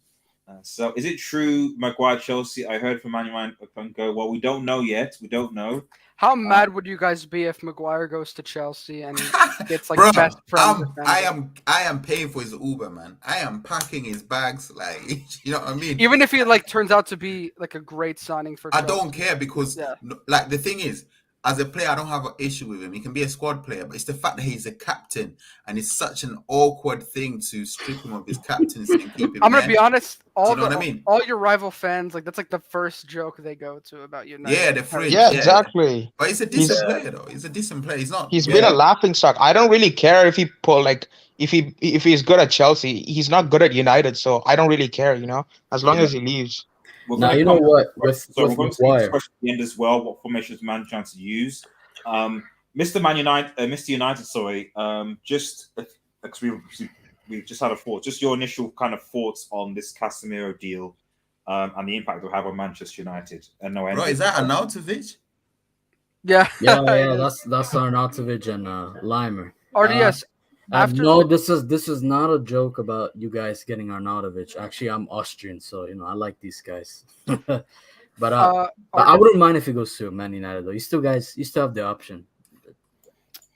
So, is it true, Maguire Chelsea? I heard from Manuel go. Well, we don't know yet. We don't know.
How mad would you guys be if Maguire goes to Chelsea and gets like
Bro,
best friend?
I am paying for his Uber, man. I am packing his bags, like you know what I mean.
Even if he like turns out to be like a great signing for Chelsea.
I don't care because like the thing is, as a player, I don't have an issue with him. He can be a squad player, but it's the fact that he's a captain, and it's such an awkward thing to strip him of his captaincy and keep him.
I'm gonna be honest. All your rival fans, like that's like the first joke they go to about United.
Yeah, the fringe.
Yeah, exactly.
But he's a decent player, though. He's a decent player. He's not.
He's been a laughing stock. I don't really care if he if he's good at Chelsea. He's not good at United, so I don't really care. As long as he leaves.
Now you know what with Maguire.
At the end as well. What formation is man trying to use? Mr. United. Sorry. Just we just had a thought. Just your initial kind of thoughts on this Casemiro deal and the impact it will have on Manchester United. And no,
bro, is that Arnautovic?
Yeah.
That's Arnautovic and Limer.
RDS.
No, this is not a joke about you guys getting Arnautovic. Actually, I'm Austrian, so I like these guys. but I wouldn't mind if he goes to Man United though. You still have the option.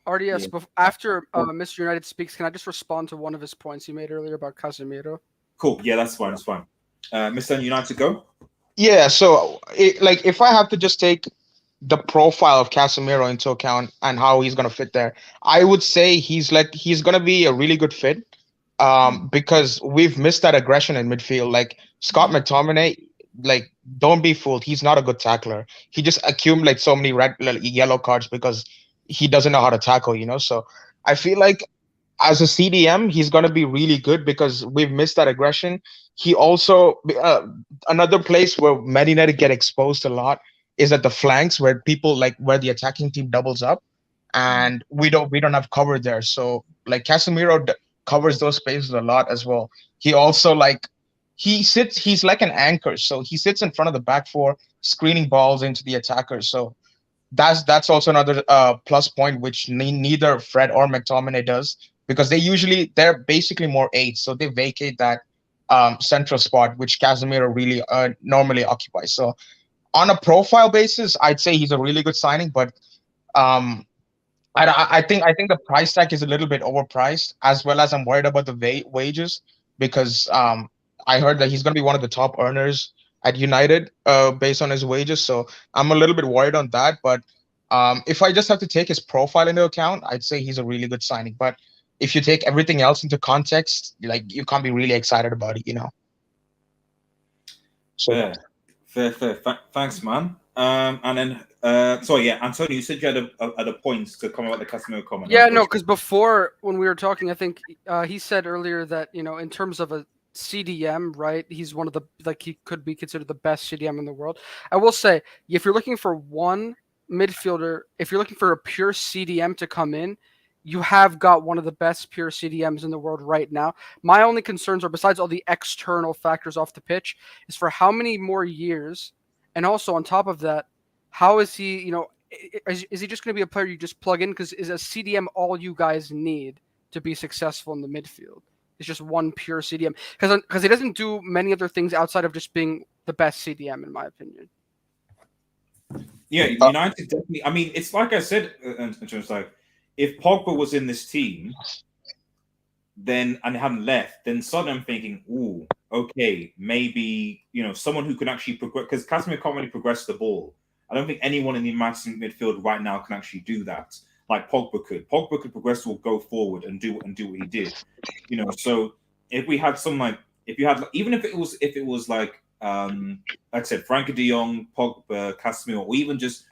RDS, after Mr. United speaks, can I just respond to one of his points he made earlier about Casemiro?
Cool. Yeah, that's fine. Mr. United, go.
Yeah. So, if I have to just take the profile of Casemiro into account and how he's going to fit there, I would say he's going to be a really good fit because we've missed that aggression in midfield. Like Scott McTominay, like don't be fooled. He's not a good tackler. He just accumulates so many yellow cards because he doesn't know how to tackle, So I feel like as a CDM, he's going to be really good because we've missed that aggression. He also, another place where Man United get exposed a lot is at the flanks where where the attacking team doubles up and we don't have cover there. So like Casemiro covers those spaces a lot as well. He also he's like an anchor. So he sits in front of the back four, screening balls into the attackers. So that's also another plus point, which neither Fred or McTominay does because they're basically more eights. So they vacate that central spot, which Casemiro really normally occupies. So on a profile basis, I'd say he's a really good signing, but I think the price tag is a little bit overpriced, as well as I'm worried about the wages because I heard that he's going to be one of the top earners at United based on his wages. So I'm a little bit worried on that. But if I just have to take his profile into account, I'd say he's a really good signing. But if you take everything else into context, you can't be really excited about it, So
Fair. Thanks, man. And then, sorry, yeah, Antonio, you said you had a point to comment about the Casemiro comment.
Yeah, no, because before when we were talking, I think he said earlier that in terms of a CDM, right? He's one of the he could be considered the best CDM in the world. I will say, if you're looking for one midfielder, if you're looking for a pure CDM to come in, you have got one of the best pure CDMs in the world right now. My only concerns are, besides all the external factors off the pitch, is for how many more years, and also on top of that, how is he? Is he just going to be a player you just plug in? Because is a CDM all you guys need to be successful in the midfield? It's just one pure CDM, because he doesn't do many other things outside of just being the best CDM, in my opinion.
Yeah, United definitely. I mean, it's like I said, in terms like, if Pogba was in this team, then and hadn't left, then suddenly I'm thinking, ooh, okay, maybe someone who can actually progress, because Casemiro can't really progress the ball. I don't think anyone in the United midfield right now can actually do that. Like Pogba could. Pogba could progress or go forward and do what he did. So if we had if you had, even if it was like I said, Frankie De Jong, Pogba, Casemiro, or even just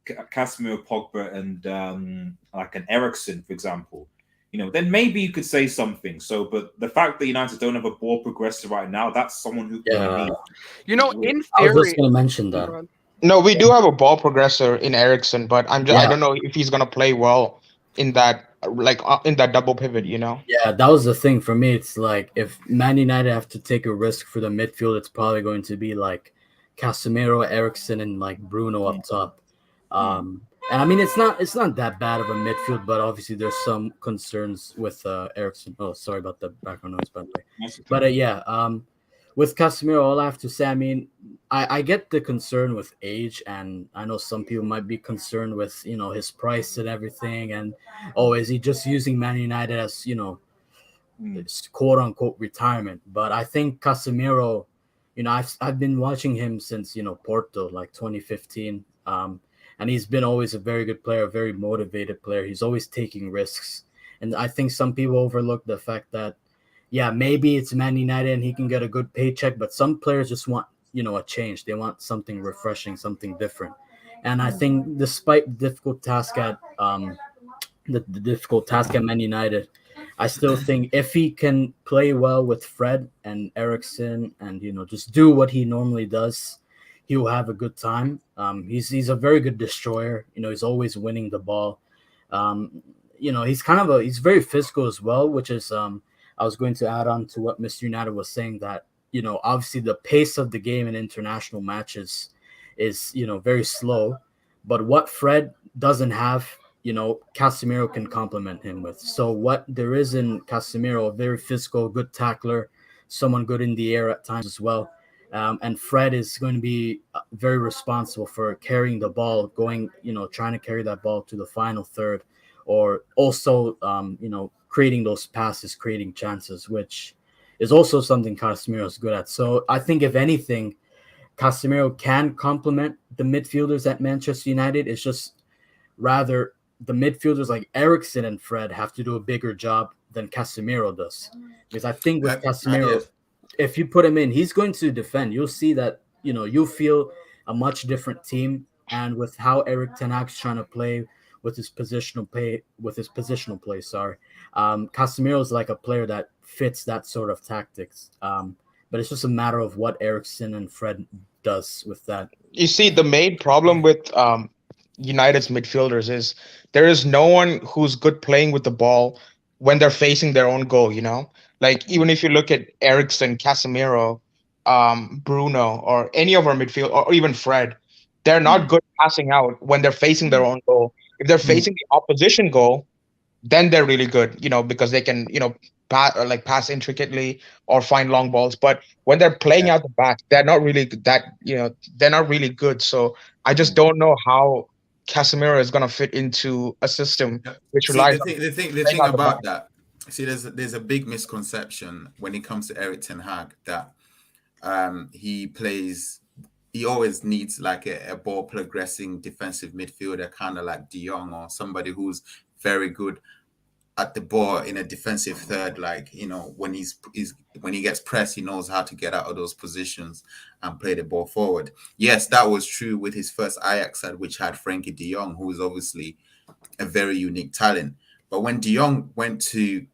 Casemiro, Pogba, and like an Eriksen, for example, then maybe you could say something. So, but the fact that United don't have a ball progressor right now, that's someone who
Yeah.
In theory,
I was just going to mention that.
No, we do have a ball progressor in Eriksen, but I don't know if he's gonna play well in that in that double pivot.
Yeah, that was the thing for me. It's like if Man United have to take a risk for the midfield, it's probably going to be like Casemiro, Eriksen, and like Bruno up top. And I mean, it's not that bad of a midfield, but obviously there's some concerns with Eriksen. Oh, sorry about the background noise, by the way. But with Casemiro, all I have to say, I mean, I get the concern with age, and I know some people might be concerned with his price and everything, and is he just using Man United as quote unquote retirement? But I think Casemiro, I've been watching him since Porto, like 2015, and he's been always a very good player, a very motivated player. He's always taking risks, and I think some people overlook the fact that, yeah, maybe it's Man United and he can get a good paycheck, but some players just want, a change. They want something refreshing, something different. And I think despite the difficult task at the difficult task at Man United, I still think if he can play well with Fred and Eriksen and just do what he normally does, he will have a good time. He's a very good destroyer. He's always winning the ball. He's very physical as well, which is I was going to add on to what Mr. United was saying, that obviously the pace of the game in international matches is very slow, but what Fred doesn't have, Casemiro can complement him with. So what there is in Casemiro, a very physical, good tackler, someone good in the air at times as well. And Fred is going to be very responsible for carrying the ball, going, trying to carry that ball to the final third, or also, creating those passes, creating chances, which is also something Casemiro is good at. So I think if anything, Casemiro can complement the midfielders at Manchester United. It's just rather the midfielders like Eriksen and Fred have to do a bigger job than Casemiro does. Because I think with Casemiro, if you put him in, he's going to defend. You'll see that, you'll feel a much different team. And with how Erik ten Hag's trying to play with his positional play, Casemiro is like a player that fits that sort of tactics. But it's just a matter of what Eriksen and Fred does with that.
You see, the main problem with United's midfielders is there is no one who's good playing with the ball when they're facing their own goal. Like even if you look at Eriksen, Casemiro, Bruno, or any of our midfield, or even Fred, they're not good passing out when they're facing their own goal. If they're facing the opposition goal, then they're really good, because they can, pass intricately or find long balls. But when they're playing out the back, they're not really they're not really good. So I just don't know how Casemiro is going to fit into a system which relies on
the thing about that. See, there's a big misconception when it comes to Erik ten Hag that he always needs like a ball progressing defensive midfielder, kind of like De Jong or somebody who's very good at the ball in a defensive third, like, you know, when when he gets pressed, he knows how to get out of those positions and play the ball forward. Yes, that was true with his first Ajax side, which had Frankie de Jong, who is obviously a very unique talent. But when de Jong went to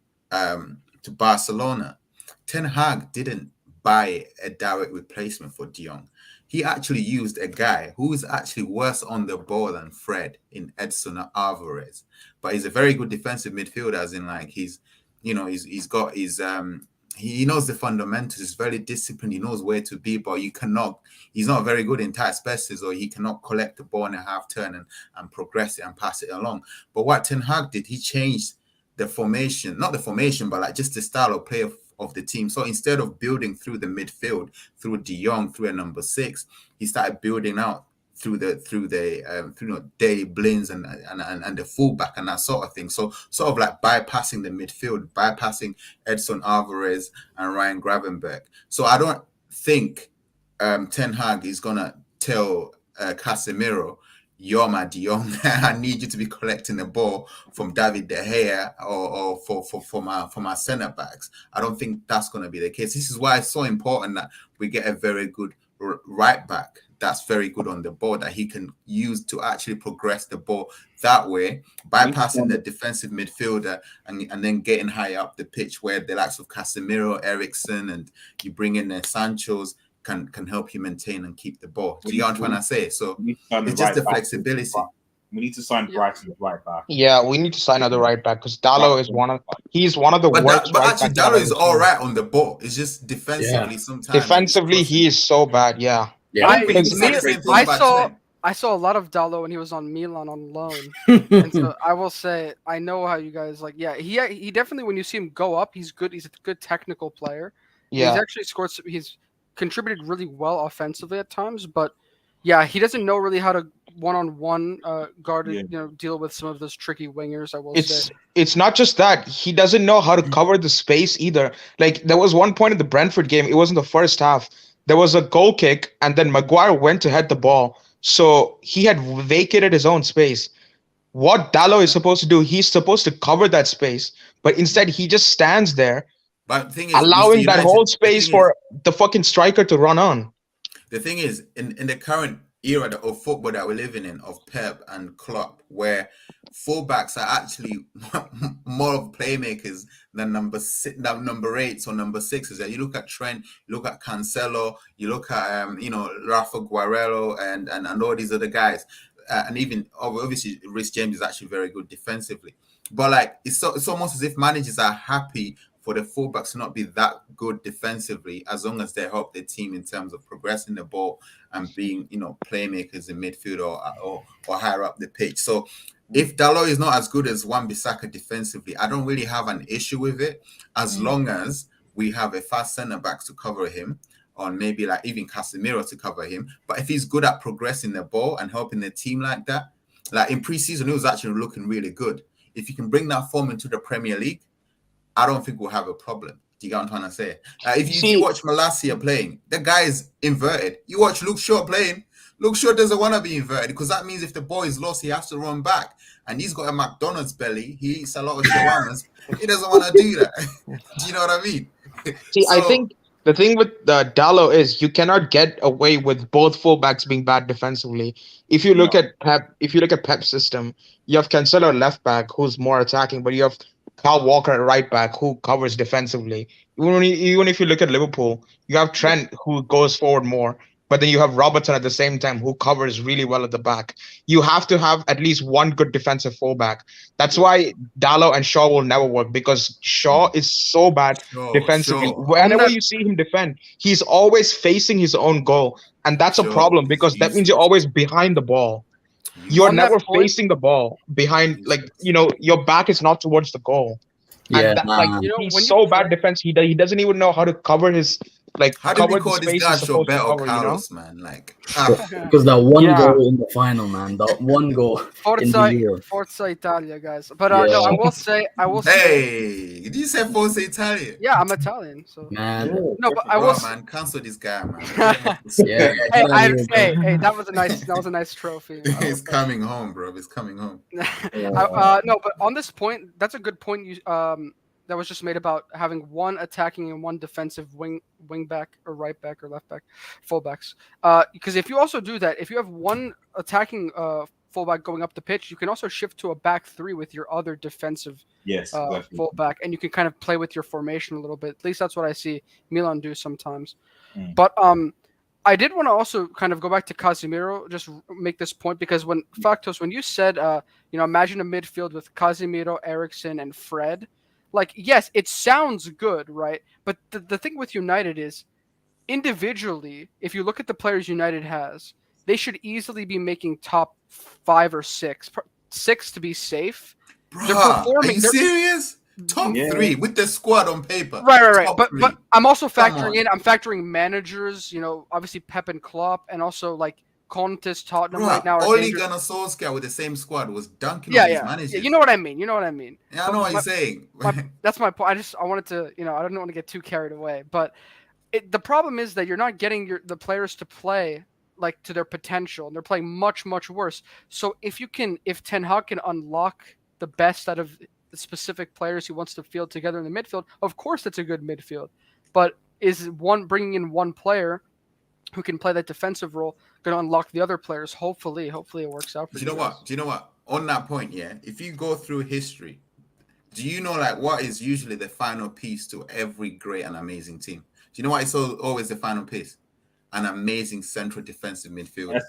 Barcelona, Ten Hag didn't buy a direct replacement for de Jong. He actually used a guy who is actually worse on the ball than Fred in Edson Alvarez, but he's a very good defensive midfielder. As in, like, he's got his he knows the fundamentals. He's very disciplined. He knows where to be, but he's not very good in tight spaces, or he cannot collect the ball in a half turn and progress it and pass it along. But what Ten Hag did, he changed the formation, not the formation, but like just the style of play of the team. So instead of building through the midfield, through de Jong, through a number 6, he started building out through Daily Blins and the fullback and that sort of thing. So sort of like bypassing the midfield, bypassing Edson Alvarez and Ryan Gravenberch. So I don't think Ten Hag is gonna tell Casemiro, "You're my de Jong. I need you to be collecting the ball from David De Gea or for my centre backs." I don't think that's going to be the case. This is why it's so important that we get a very good right back that's very good on the ball, that he can use to actually progress the ball that way, bypassing the defensive midfielder and then getting high up the pitch, where the likes of Casemiro, Eriksen, and you bring in the Sanchos can help you maintain and keep the ball. Do you know what I'm trying to say? So it's just the flexibility.
We need to sign Brighton's right back.
Yeah, we need to sign another right back, because Dalot is one of the worst.
But actually, Dalot is all right on the ball. It's just defensively sometimes.
Defensively, he is so bad. Yeah.
I saw a lot of Dalot when he was on Milan on loan, and so I will say I know how you guys like. Yeah, he definitely, when you see him go up, he's good. He's a good technical player.
Yeah,
he's actually scored. He's contributed really well offensively at times, but yeah, he doesn't know really how to one-on-one deal with some of those tricky wingers. I will say
it's not just that he doesn't know how to cover the space either. Like, there was one point in the Brentford game. It was in the first half. There was a goal kick, and then Maguire went to head the ball. So he had vacated his own space. What Dalot is supposed to do, he's supposed to cover that space, but instead he just stands there,
but the thing is,
allowing that whole space for the fucking striker to run on.
The thing is, in the current era of football that we're living in, of Pep and Klopp, where fullbacks are actually more of playmakers than number 8s or number 6s. You look at Trent, you look at Cancelo, you look at Rafa Guerrero and all these other guys, and even obviously Reece James is actually very good defensively. But like, it's almost as if managers are happy for the fullbacks to not be that good defensively, as long as they help their team in terms of progressing the ball and being, playmakers in midfield or higher up the pitch. So if Dalot is not as good as Wan-Bissaka defensively, I don't really have an issue with it, as long as we have a fast centre back to cover him, or maybe like even Casemiro to cover him. But if he's good at progressing the ball and helping the team like that, like in pre-season, it was actually looking really good. If you can bring that form into the Premier League, I don't think we'll have a problem. Do you get what I'm trying to say? If you watch Malacia playing, the guy is inverted. You watch Luke Shaw playing, Luke Shaw doesn't want to be inverted, because that means if the ball is lost, he has to run back. And he's got a McDonald's belly. He eats a lot of shawarmas. He doesn't want to do that. Do you know what I mean?
See, I think the thing with Dalot is you cannot get away with both fullbacks being bad defensively. If you look at Pep's system, you have Cancelo left back, who's more attacking, but you have Kyle Walker at right back, who covers defensively. Even if you look at Liverpool, you have Trent, who goes forward more, but then you have Robertson at the same time, who covers really well at the back. You have to have at least one good defensive fullback. That's why Dalot and Shaw will never work, because Shaw is so bad defensively. Whenever you see him defend, he's always facing his own goal, and that's a problem, because that means you're always behind the ball. You're never facing the ball behind, your back is not towards the goal.
Yeah,
and he's so bad defense. He doesn't even know how to cover his like
How do we
cover the
call this
space
guy
he's supposed to
Roberto
cover, you know?
Carlos, man? Like,
Because that one
Yeah.
goal in the final, man, that one goal in the Euro.
Forza Italia, guys. But no, I will say,
hey, did you say Forza Italia?
yeah, I'm Italian, so
Man,
no, but I
Bro,
will.
man, cancel this guy, man.
yeah.
Hey, that was a nice trophy.
It's coming home, bro. It's coming home.
No, but on this point, that's a good point. That was just made about having one attacking and one defensive wing back or right back or left back, fullbacks. Because if you also do that, if you have one attacking fullback going up the pitch, you can also shift to a back three with your other defensive fullback, and you can kind of play with your formation a little bit. At least that's what I see Milan do sometimes. But I did want to also kind of go back to Casemiro, just make this point, because when you said, imagine a midfield with Casemiro, Eriksen, and Fred. Like, yes, it sounds good, right? But the thing with United is, individually, if you look at the players United has, they should easily be making top 5 or 6. 6 to be safe.
Bruh, are you serious? Top 3 with the squad on paper.
Right. But I'm also factoring managers, obviously Pep and Klopp, and also like Conte's Tottenham right now.
Ole Gunnar Solskjaer with the same squad was dunking on these managers.
Yeah, you know what I mean.
Yeah, I know what you're saying.
That's my point. I wanted to, I don't want to get too carried away. But the problem is that you're not getting the players to play like to their potential, and they're playing much, much worse. So if Ten Hag can unlock the best out of the specific players he wants to field together in the midfield, of course it's a good midfield. But is bringing in one player who can play that defensive role going to unlock the other players? Hopefully it works out for you.
Do you know what? On that point, yeah, if you go through history, do you know like what is usually the final piece to every great and amazing team? Do you know what is always the final piece? An amazing central defensive midfielder.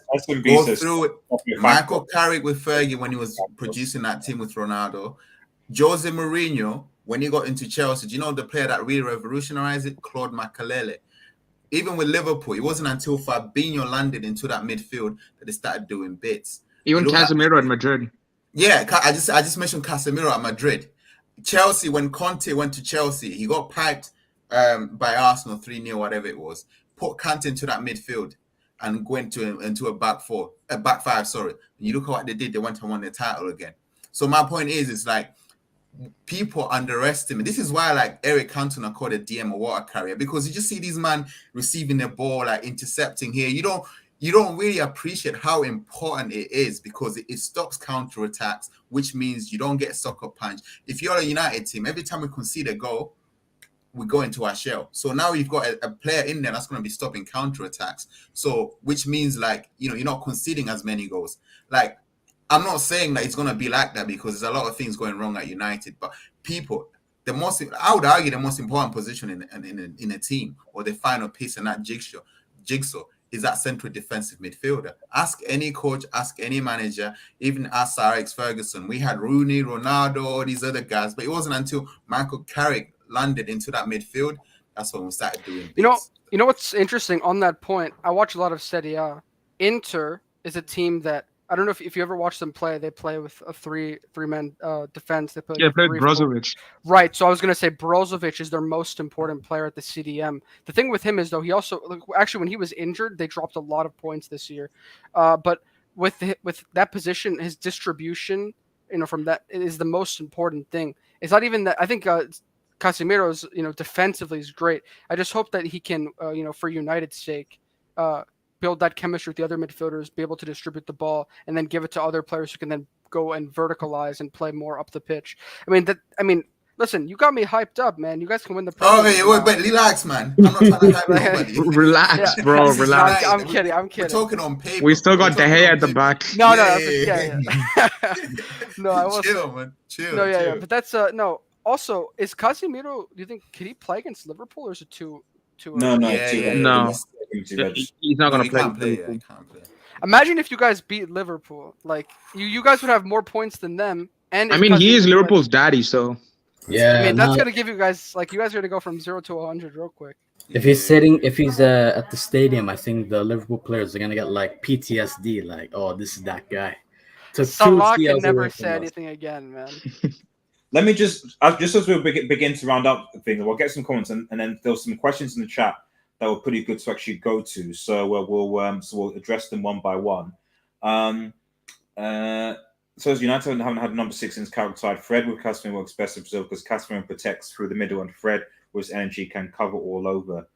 Go through it. Michael Carrick with Fergie when he was producing that team with Ronaldo. Jose Mourinho, when he got into Chelsea, do you know the player that really revolutionized it? Claude Makelele. Even with Liverpool, it wasn't until Fabinho landed into that midfield that they started doing bits.
Even Casemiro at Madrid.
Yeah, I just mentioned Casemiro at Madrid. Chelsea, when Conte went to Chelsea, he got piped by Arsenal 3-0, whatever it was. Put Kante into that midfield and went into a back five. Sorry. And you look at what they did; they went and won the title again. So my point is, it's like people underestimate. This is why, like Eric Cantona called a DM a water carrier, because you just see these man receiving the ball, like intercepting here. You don't really appreciate how important it is, because it stops counter attacks, which means you don't get sucker punch. If you're a United team, every time we concede a goal, we go into our shell. So now you've got a player in there that's going to be stopping counter attacks. So which means like, you're not conceding as many goals. Like, I'm not saying that it's going to be like that, because there's a lot of things going wrong at United, but I would argue the most important position in a team, or the final piece in that jigsaw is that central defensive midfielder. Ask any coach, ask any manager, even ask Sir Alex Ferguson. We had Rooney, Ronaldo, all these other guys, but it wasn't until Michael Carrick landed into that midfield that's when we started doing bits.
You know what's interesting on that point? I watch a lot of Serie A. Inter is a team that, I don't know if you ever watch them play. They play with a three-man defense. They play
Brozovic.
Right. So I was going to say Brozovic is their most important player at the CDM. The thing with him is, though, he also actually, when he was injured, they dropped a lot of points this year. But with that position, his distribution, from that is the most important thing. It's not even that. I think Casemiro's, defensively is great. I just hope that he can, for United's sake, build that chemistry with the other midfielders, be able to distribute the ball, and then give it to other players who can then go and verticalize and play more up the pitch. Listen, you got me hyped up, man. You guys can win the Premier League.
But relax, man. I'm not trying to hype nobody.
Relax, bro. Relax.
I'm kidding.
We're talking on paper.
We still got De Gea at the back.
No,
no, I wasn't. Chill, man. Chill.
No, yeah. But that's no. Also, is Casemiro? Do you think could he play against Liverpool, or is it too?
No. He's not gonna play.
He can't play.
Imagine if you guys beat Liverpool. Like you guys would have more points than them. And
he is Liverpool's daddy, so.
Yeah,
that's gonna give you guys you guys are gonna go from 0 to 100 real quick.
If he's at the stadium, I think the Liverpool players are gonna get like PTSD, like, oh, this is that guy.
Salah can never say anything again, man.
Let me just as we begin to round up things, we'll get some comments and then there's some questions in the chat. that were pretty good to actually go to. So we'll address them one by one. So as United haven't had a number 6 since Calcutta. Fred with Casemiro works best in Brazil because Casemiro protects through the middle and Fred with his energy can cover all over.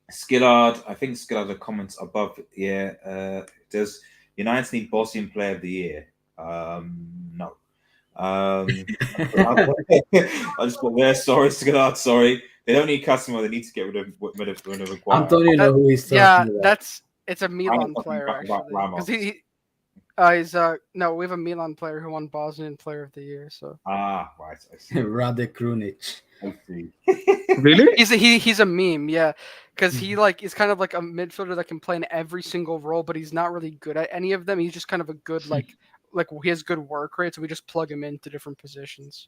Skillard, I think Skillard the comments above. Yeah, does United need Bosnian Player of the Year? No. I just put there. Sorry, Skillard. Sorry, they don't need Casemiro. They need to get rid of Maguire.
Antonio know who he's talking about.
It's a Milan player actually. No, we have a Milan player who won Bosnian Player of the Year. So
right, I see.
Rade Krunic.
I see.
Really?
He's a meme, yeah, because he is kind of like a midfielder that can play in every single role, but he's not really good at any of them. He's just kind of a good like he has good work rate, so we just plug him into different positions.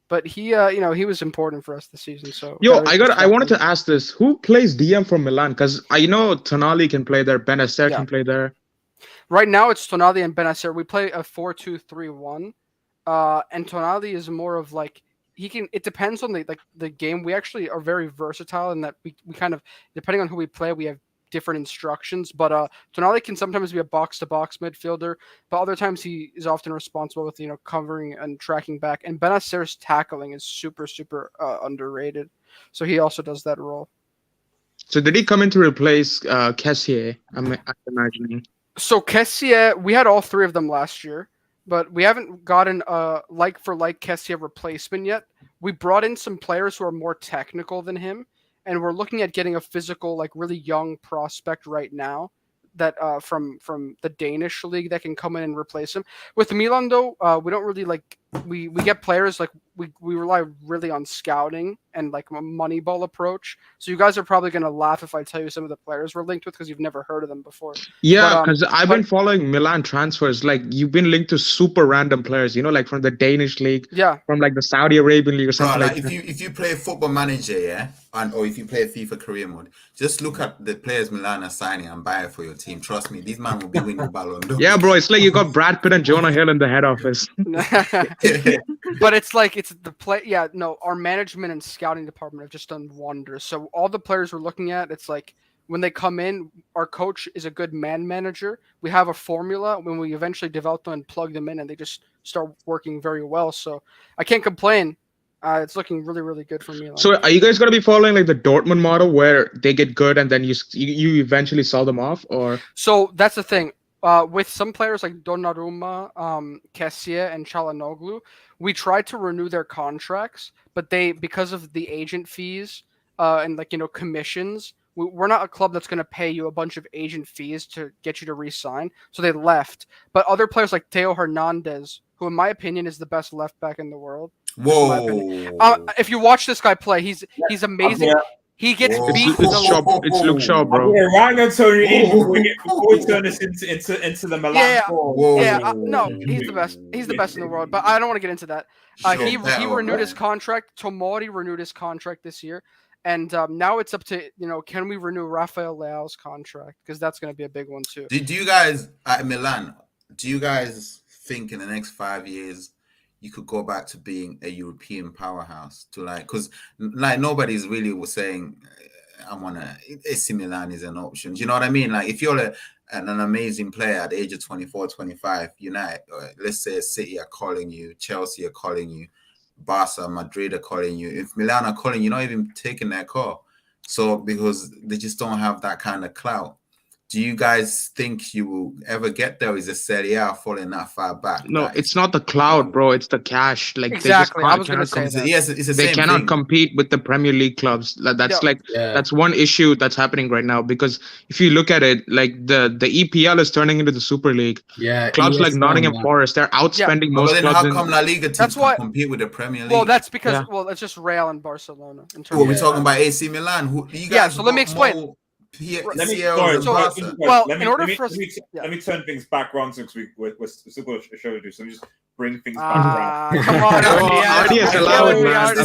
But he was important for us this season. So
I wanted to ask this: who plays DM for Milan? Because I know Tonali can play there, Benacer can play there. Right
now, it's Tonali and Benacer. We play a 4-2-3-1, and Tonali is more of like he can. It depends on the game. We actually are very versatile in that we kind of, depending on who we play, we have different instructions. But Tonali can sometimes be a box-to-box midfielder, but other times he is often responsible with covering and tracking back. And Benacer's tackling is super underrated, so he also does that role.
So did he come in to replace Kessié? I'm imagining.
So Kessié, we had all 3 of them last year, but we haven't gotten a like-for-like Kessié replacement yet. We brought in some players who are more technical than him, and we're looking at getting a physical, really young prospect right now that from the Danish league that can come in and replace him. With Milan, though, we don't really we get players we rely really on scouting and a Moneyball approach. So you guys are probably going to laugh if I tell you some of the players we're linked with because you've never heard of them before.
Yeah, because I've been following Milan transfers. You've been linked to super random players, from the Danish league, from the Saudi Arabian league or something like that.
If you play Football Manager, or if you play FIFA Career Mode, just look at the players Milan are signing and buy it for your team. Trust me, these man will be winning Ballon d'Or.
Yeah, bro, it's like you got Brad Pitt and Jonah Hill in the head office.
But it's the play. Yeah, no, our management and scouting department have just done wonders. So all the players we're looking at, it's when they come in, our coach is a good man manager. We have a formula when we eventually develop them and plug them in, and they just start working very well. So I can't complain. It's looking really, really good for me.
So are you guys going to be following the Dortmund model where they get good and then you eventually sell them off? Or
so that's the thing. With some players like Donnarumma, Kessié, and Çalhanoğlu, we tried to renew their contracts, but because of the agent fees and commissions, we're not a club that's going to pay you a bunch of agent fees to get you to re-sign. So they left. But other players like Theo Hernandez, who in my opinion is the best left back in the world.
Whoa!
If you watch this guy play, he's amazing. He gets beat.
It's Luke Shaw, bro.
Yeah, right, Antonio. Before we turn this into the Milan.
No, he's the best. He's the best in the world. But I don't want to get into that. He renewed his contract. Tomori renewed his contract this year, and now it's up to can we renew Rafael Leao's contract, because that's going to be a big one too.
Do you guys at Milan? Do you guys think in the next 5 years you could go back to being a European powerhouse because nobody's really was saying AC Milan is an option. Do you know what I mean? If you're an amazing player at the age of 24, 25, United, or let's say City are calling you, Chelsea are calling you, Barca, Madrid are calling you. If Milan are calling you, not even taking their call. So because they just don't have that kind of clout. Do you guys think you will ever get there? Or is the Serie A falling that far back?
No, it's not the cloud, bro. It's the cash.
Exactly. I was going to say that.
Yes, it's the
they
same
cannot
thing.
compete with the Premier League clubs. That's one issue that's happening right now. Because if you look at it, the EPL is turning into the Super League.
Yeah,
clubs like Nottingham Forest, they're outspending most
then
clubs.
How come La Liga teams can compete with the Premier League?
Well, that's because it's just Real and Barcelona.
We're talking about AC Milan.
So let me explain.
Let me turn things back around since we're still got a show to do. So let me just bring things back around.
Come on,
RDS, allow it, man.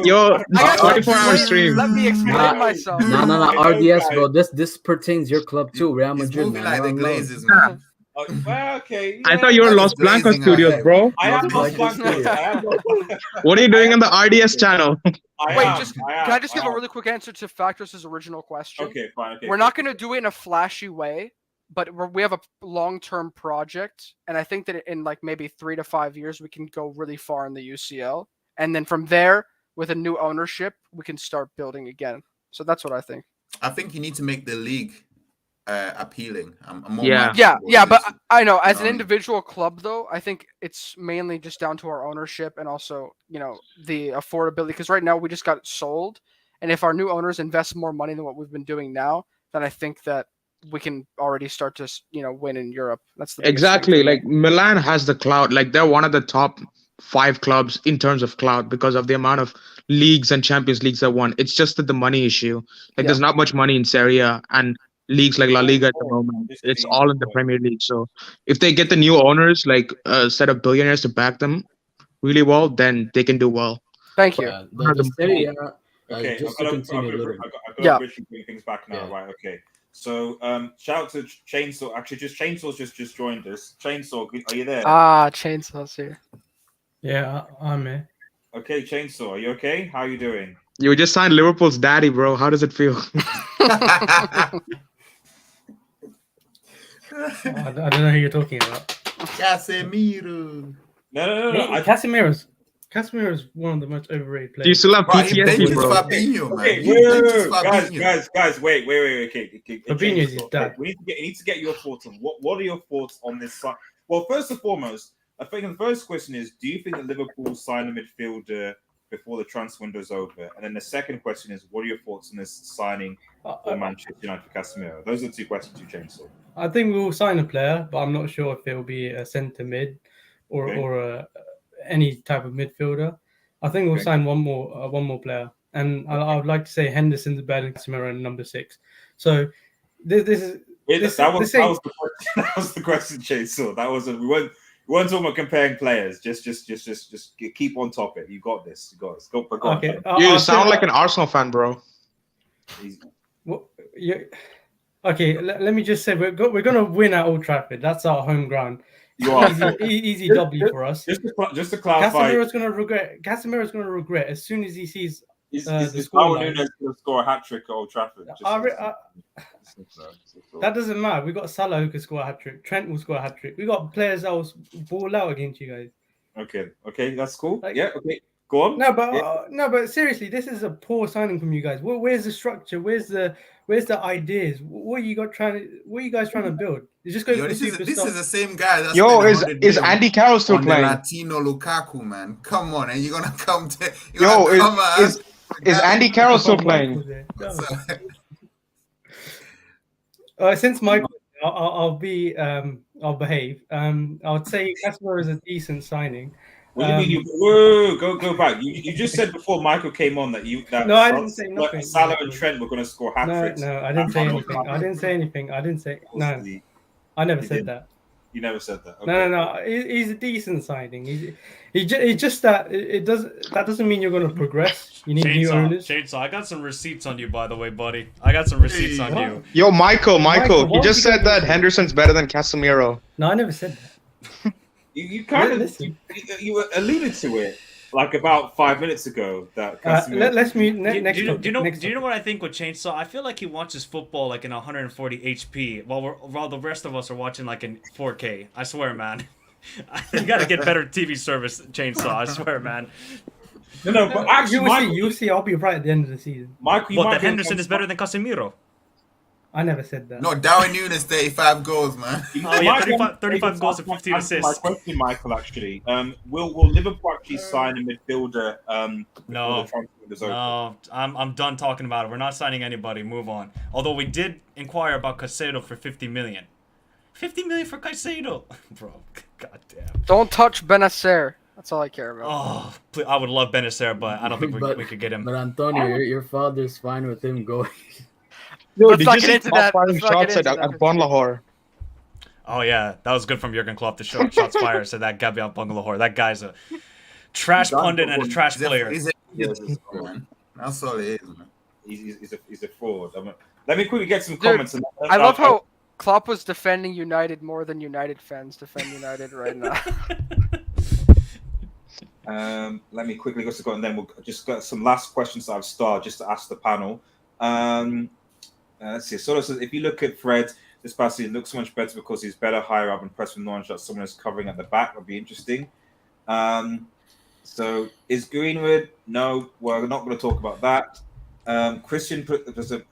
Yo, 24-hour stream.
Let me explain myself.
No, RDS, bro. This pertains your club too, Real Madrid.
It's moving like the Glazers, man.
Well, okay.
I
Yeah.
thought you were
That
Los
is
Blancos
blazing
Studios,
ahead.
bro.
I am
Los
Los
Blancos
Blancos.
Studios.
I am Los Blancos.
What are you doing on the RDS channel?
I
Wait,
am.
just
I am.
can I just give
I
a
am.
really quick answer to Factors' original question?
Okay, fine. Okay.
We're not going to do it in a flashy way, but we have a long-term project, and I think that in like maybe 3 to 5 years we can go really far in the UCL, and then from there, with a new ownership, we can start building again. So that's what I think.
I think you need to make the league appealing. I'm more
Yeah.
mindful
Yeah,
of
yeah, but
this.
I know as an
Um,
individual club, though, I think it's mainly just down to our ownership and also the affordability. Because right now we just got sold, and if our new owners invest more money than what we've been doing now, then I think that we can already start to win in Europe. That's the biggest thing
Exactly.
for me.
Like Milan has the clout. Like they're one of the top 5 clubs in terms of clout because of the amount of leagues and Champions Leagues they won. It's just that the money issue. Like
Yeah.
there's not much money in Serie A and leagues like La Liga at the moment.
This
It's
team-
all in the Premier League. So if they get the new owners, like a set of billionaires to back them really well, then they can do well.
Thank you.
The Serie A,
Okay,
just to continue a little.
I've got
Yeah.
to officially bring things back now,
Yeah.
right? Okay. So, shout out to Chainsaw. Actually, Chainsaw's just joined us. Chainsaw, are you there?
Chainsaws here.
Yeah, I'm here.
Okay, Chainsaw, are you okay? How are you doing?
You just signed Liverpool's daddy, bro. How does it feel?
I don't know who you're talking about.
Casemiro.
No.
Casemiro's one of the most overrated
Do you
players.
still have
But he
PTSD,
benches
bro?
Fabinho, man.
Okay,
He benches
wait,
Fabinho.
guys, wait. Okay.
Fabinho's his
Chainsaw,
dad.
We need to get your thoughts on what are your thoughts on this? Well, first and foremost, I think the first question is: do you think that Liverpool will sign a midfielder before the transfer window is over? And then the second question is: what are your thoughts on this signing for Manchester United for Casemiro? Those are the 2 questions you Chainsaw.
I think we will sign a player, but I'm not sure if it will be a centre mid or
Okay.
or any type of midfielder. I think we'll
Okay.
sign one more player, and I would like to say Henderson's better than Casemiro in number 6. So this is
That was the question, Chainsaw. That wasn't. We weren't talking about comparing players. Just keep on topic. You got this. You got this. Go
okay.
on.
You sound like an Arsenal fan, bro.
Okay, let me just say we're gonna win at Old Trafford. That's our home ground.
You are
Easy W for us.
just to clarify.
Casemiro's gonna regret as soon as he sees.
Is
the
Darwin
scoreline.
Núñez going to score a hat trick at Old Trafford?
That doesn't matter. We got Salah who can score a hat trick. Trent will score a hat trick. We got players that will ball out against you guys.
Okay, that's cool.
Like-
Yeah, okay, go on.
No, but seriously, this is a poor signing from you guys. Where's the structure? Where's the ideas? What are you guys trying to build? It's just going
Yo,
for
this is
superstars.
the same guy that's
Yo,
spent
is
100
is
mil
Andy Carroll still
on the
playing?
Latino Lukaku, man. Come on, and you're gonna come to
Yo, is Andy Carroll still playing?
Since Michael, I'll behave. I would say Casemiro is a decent signing.
What do you mean? Whoa, go back. You just said before Michael came on that
No, I didn't say nothing.
Salah and Trent were going to score hat tricks.
No, I didn't say anything. I didn't say no. I never said that.
You never said that. Okay.
No. He's a decent signing. He's just that that doesn't mean you're going to progress. You need new owners.
Chainsaw, I got some receipts on you, by the way, buddy. I got some receipts on you.
Yo, Michael,
Michael,
he just said that Henderson's better than Casemiro.
No, I never said that.
You kind of you alluded to it like about 5 minutes ago. That
let's mute next.
Do you know what I think with Chainsaw? I feel like he watches football like in 140 HP, while the rest of us are watching like in 4K. I swear, man. You gotta get better TV service, Chainsaw. I swear, man.
No, but actually,
you'll see. I'll be right at the end of the season.
Michael,
But Henderson is better than Casemiro.
I never said that.
No, Darwin Núñez 35 goals, man.
Oh yeah, 35 goals and 15 assists.
My question, Michael, actually, will Liverpool actually sign a midfielder?
No, I'm done talking about it. We're not signing anybody. Move on. Although we did inquire about Caicedo for 50 million. 50 million for Caicedo, bro. Goddamn.
Don't touch Benacer. That's all I care about.
Oh, please, I would love Benacer, but I don't think we could get him.
But Antonio, your father's fine with him going.
Yo,
Let's
did
not
you
get
see
into that.
firing
Let's not get
shots
into
at
that.
Bon Lahore?
Oh yeah, that was good from Jurgen Klopp to show shots fired. Said that Gabriel Bangalore. That guy's a trash pundit and a trash player.
That's all it is, man.
He's a fraud. Let me quickly get some
Dude,
comments.
I love how Klopp was defending United more than United fans defend United right now.
Let me quickly go, and then we'll just got some last questions that I've started just to ask the panel. Let's see. So if you look at Fred, this past season looks so much better because he's better higher up and pressed with knowledge that someone is covering at the back. That'd be interesting. So is Greenwood? No, we're not going to talk about that. Christian put there's a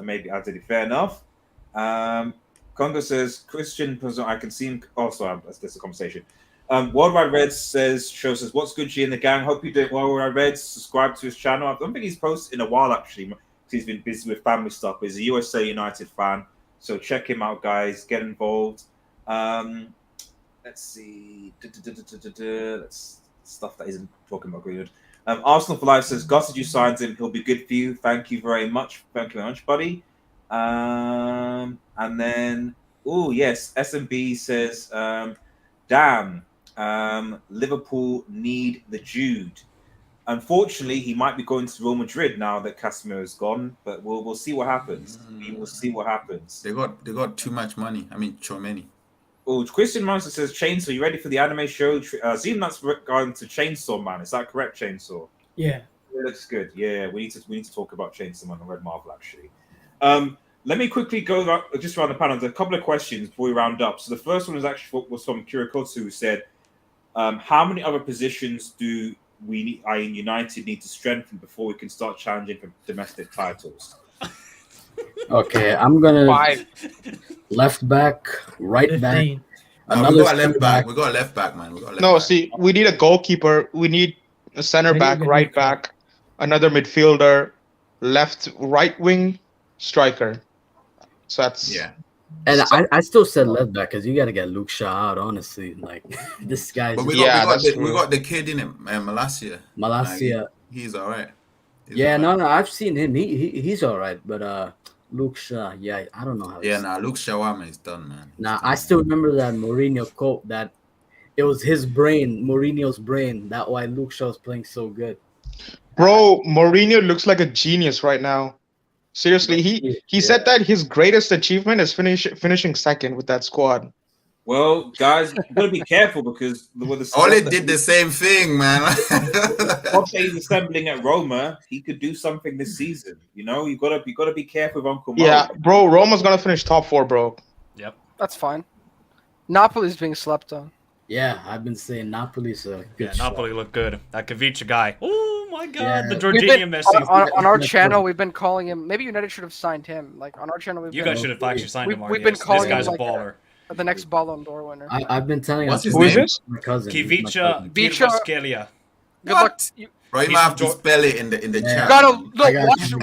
maybe I did it. Fair enough. Congo says Christian. I can see him. Oh, sorry, that's a conversation. Worldwide Reds shows us what's good, G in the gang. Hope you're doing well, Worldwide Reds. Subscribe to his channel. I don't think he's posted in a while actually. He's been busy with family stuff. He's a USA United fan, so check him out, guys. Get involved. Let's see. That's stuff that isn't talking about Greenwood. Arsenal for Life says, Gus, did you sign him? He'll be good for you. Thank you very much. Thank you very much, buddy. And then, yes, SMB says, damn, Liverpool need the Jude. Unfortunately, he might be going to Real Madrid now that Casemiro is gone, but we'll see what happens. We will see what happens.
They got too much money. I mean, too many.
Oh, Christian Monster says, Chainsaw, you ready for the anime show? Zeman's going to Chainsaw Man. Is that correct, Chainsaw?
Yeah.
It looks good. Yeah, we need to talk about Chainsaw Man on Red Marvel, actually. Let me quickly go just around the panel. There's a couple of questions before we round up. So the first one was from Kirikosu, who said, how many other positions do we in United need to strengthen before we can start challenging for domestic titles?
Okay, I'm gonna left back, right back.
We got a left back. We got a left back, man.
See, we need a goalkeeper. We need a center back, right back, another midfielder, right wing, striker. So that's
And I still said left back because you got to get Luke Shaw out. Honestly, like this guy's.
But we got the kid in him, Malacia.
Malacia,
he's all right.
No, I've seen him. He's all right, but Luke Shaw, I don't know how.
Luke Shawarma is done, man.
I still remember that Mourinho quote that it was his brain, Mourinho's brain, that why Luke Shaw was playing so good.
Bro, Mourinho looks like a genius right now. Seriously, he said that his greatest achievement is finishing second with that squad.
Well, guys, you gotta be careful because
Ole did the same thing, man.
What he's assembling at Roma, he could do something this season. You know, you gotta be careful with Uncle Mo.
Yeah, bro, Roma's gonna finish top 4, bro.
Yep,
that's fine. Napoli's being slept on.
Yeah, I've been saying Napoli's a good.
Napoli look good. That Kavica guy. Oh my God, the
Jorginho
Messi.
On our channel, we've been calling him. Maybe United should have signed him. Like on our channel,
you guys should have actually signed him.
We've been calling
this guy's
him
a baller.
The next Ballon d'Or winner.
I've been telling
What's
him.
Who is
this?
My cousin.
Kivica Kvaratskhelia.
Good luck.
Bro, you might have to spell it in the chat.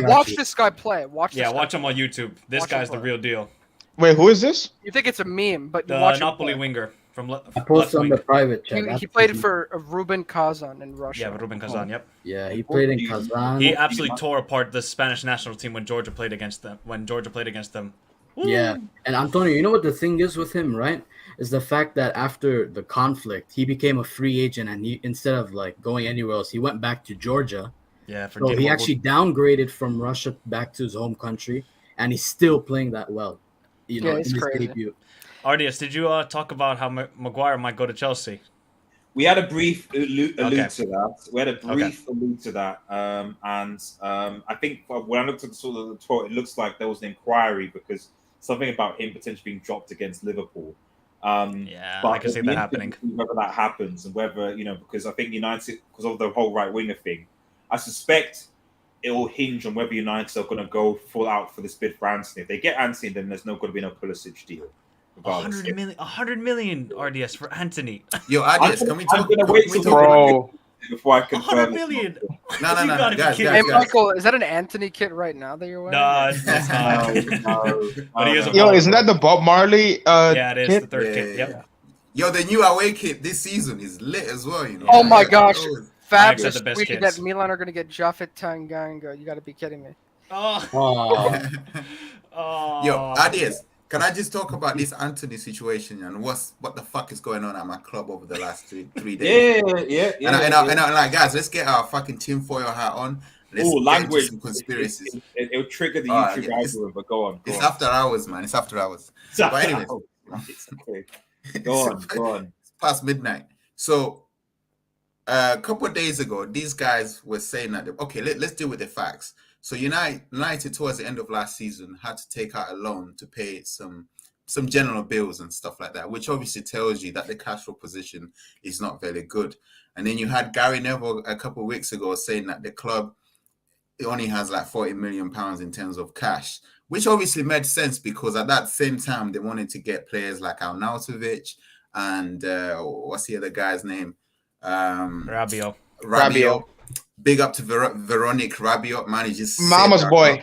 Watch this guy play. Watch
him on YouTube. This guy's the real deal.
Wait, who is this?
You think it's a meme, but you
the
watch
Napoli winger from
I posted on the private chat.
He played for Ruben Kazan in Russia.
Yeah, Ruben Kazan. Yep.
Yeah, he played in Kazan.
He absolutely tore apart the Spanish national team when Georgia played against them.
Yeah, and Antonio, you know what the thing is with him, right? Is the fact that after the conflict, he became a free agent, and he instead of like going anywhere else, he went back to Georgia.
Yeah,
so he actually downgraded from Russia back to his home country, and he's still playing that well. You know,
it's crazy.
Debut.
Ardias, did you talk about how Maguire might go to Chelsea?
We had a brief allude to that. And I think when I looked at sort of the tour, it looks like there was an inquiry because something about him potentially being dropped against Liverpool.
Yeah, I can see that happening.
Whether that happens and whether, because I think United, because of the whole right winger thing, I suspect it will hinge on whether United are going to go full out for this bid for Anthony. If they get Anthony, then there's not going to be no Pulisic deal.
100 million RDS for Anthony.
Yo, RDS, can we talk?
Bro, before I confirm
100 million.
No, guys.
Hey, Michael, is that an Anthony kit right now that you're wearing?
No, it's not.
Yo, isn't that the Bob Marley?
Yeah, it is
kit?
the third kit. Yep.
Yo, the new away kit this season is lit as well.
Oh my gosh, Fab just
tweeted
tweeted that Milan are going to get Japhet Tanganga. You got to be kidding me.
Oh.
Yo, RDS. Can I just talk about this Anthony situation and what the fuck is going on at my club over the last three days?
Yeah.
And I'm like, guys, let's get our fucking tinfoil hat on. Let's get into
language.
some conspiracies.
It'll trigger the
Ah,
YouTube
yeah,
algorithm, but go on.
It's after hours, man. It's after hours. But anyways,
Okay. Go on.
It's past midnight. So a couple of days ago, these guys were saying that okay, let's deal with the facts. So United towards the end of last season had to take out a loan to pay some general bills and stuff like that, which obviously tells you that the cash flow position is not very good. And then you had Gary Neville a couple of weeks ago saying that the club only has like £40 million in terms of cash, which obviously made sense because at that same time they wanted to get players like Arnautovic and what's the other guy's name?
Rabiot.
Big up to Veronique Rabiot, man. He just
Mama's boy.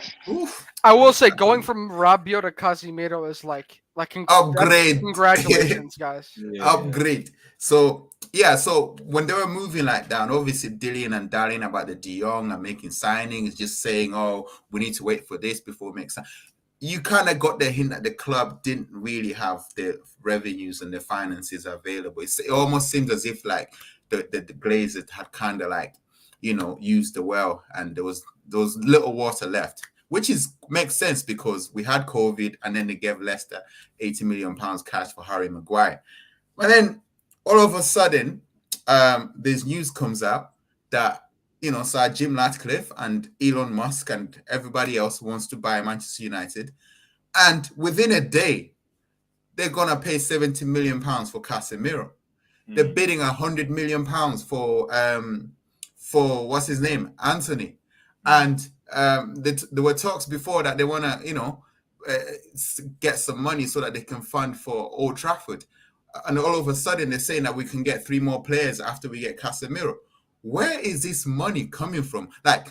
I will say, going from Rabiot to Casemiro is like
upgrade.
Congratulations, guys.
Upgrade. So when they were moving like that, and obviously Dillian and Darling about the De Jong and making signings, just saying, oh, we need to wait for this before we make sign. You kind of got the hint that the club didn't really have the revenues and the finances available. It almost seemed as if like the Glazers had kind of like, used the well and there was little water left, which makes sense because we had COVID and then they gave Leicester £80 million cash for Harry Maguire. But then all of a sudden, this news comes out that, Sir Jim Ratcliffe and Elon Musk and everybody else wants to buy Manchester United. And within a day, they're going to pay £70 million for Casemiro. They're bidding £100 million for what's his name, Anthony. And there were talks before that they want to, get some money so that they can fund for Old Trafford. And all of a sudden, they're saying that we can get 3 more players after we get Casemiro. Where is this money coming from? Like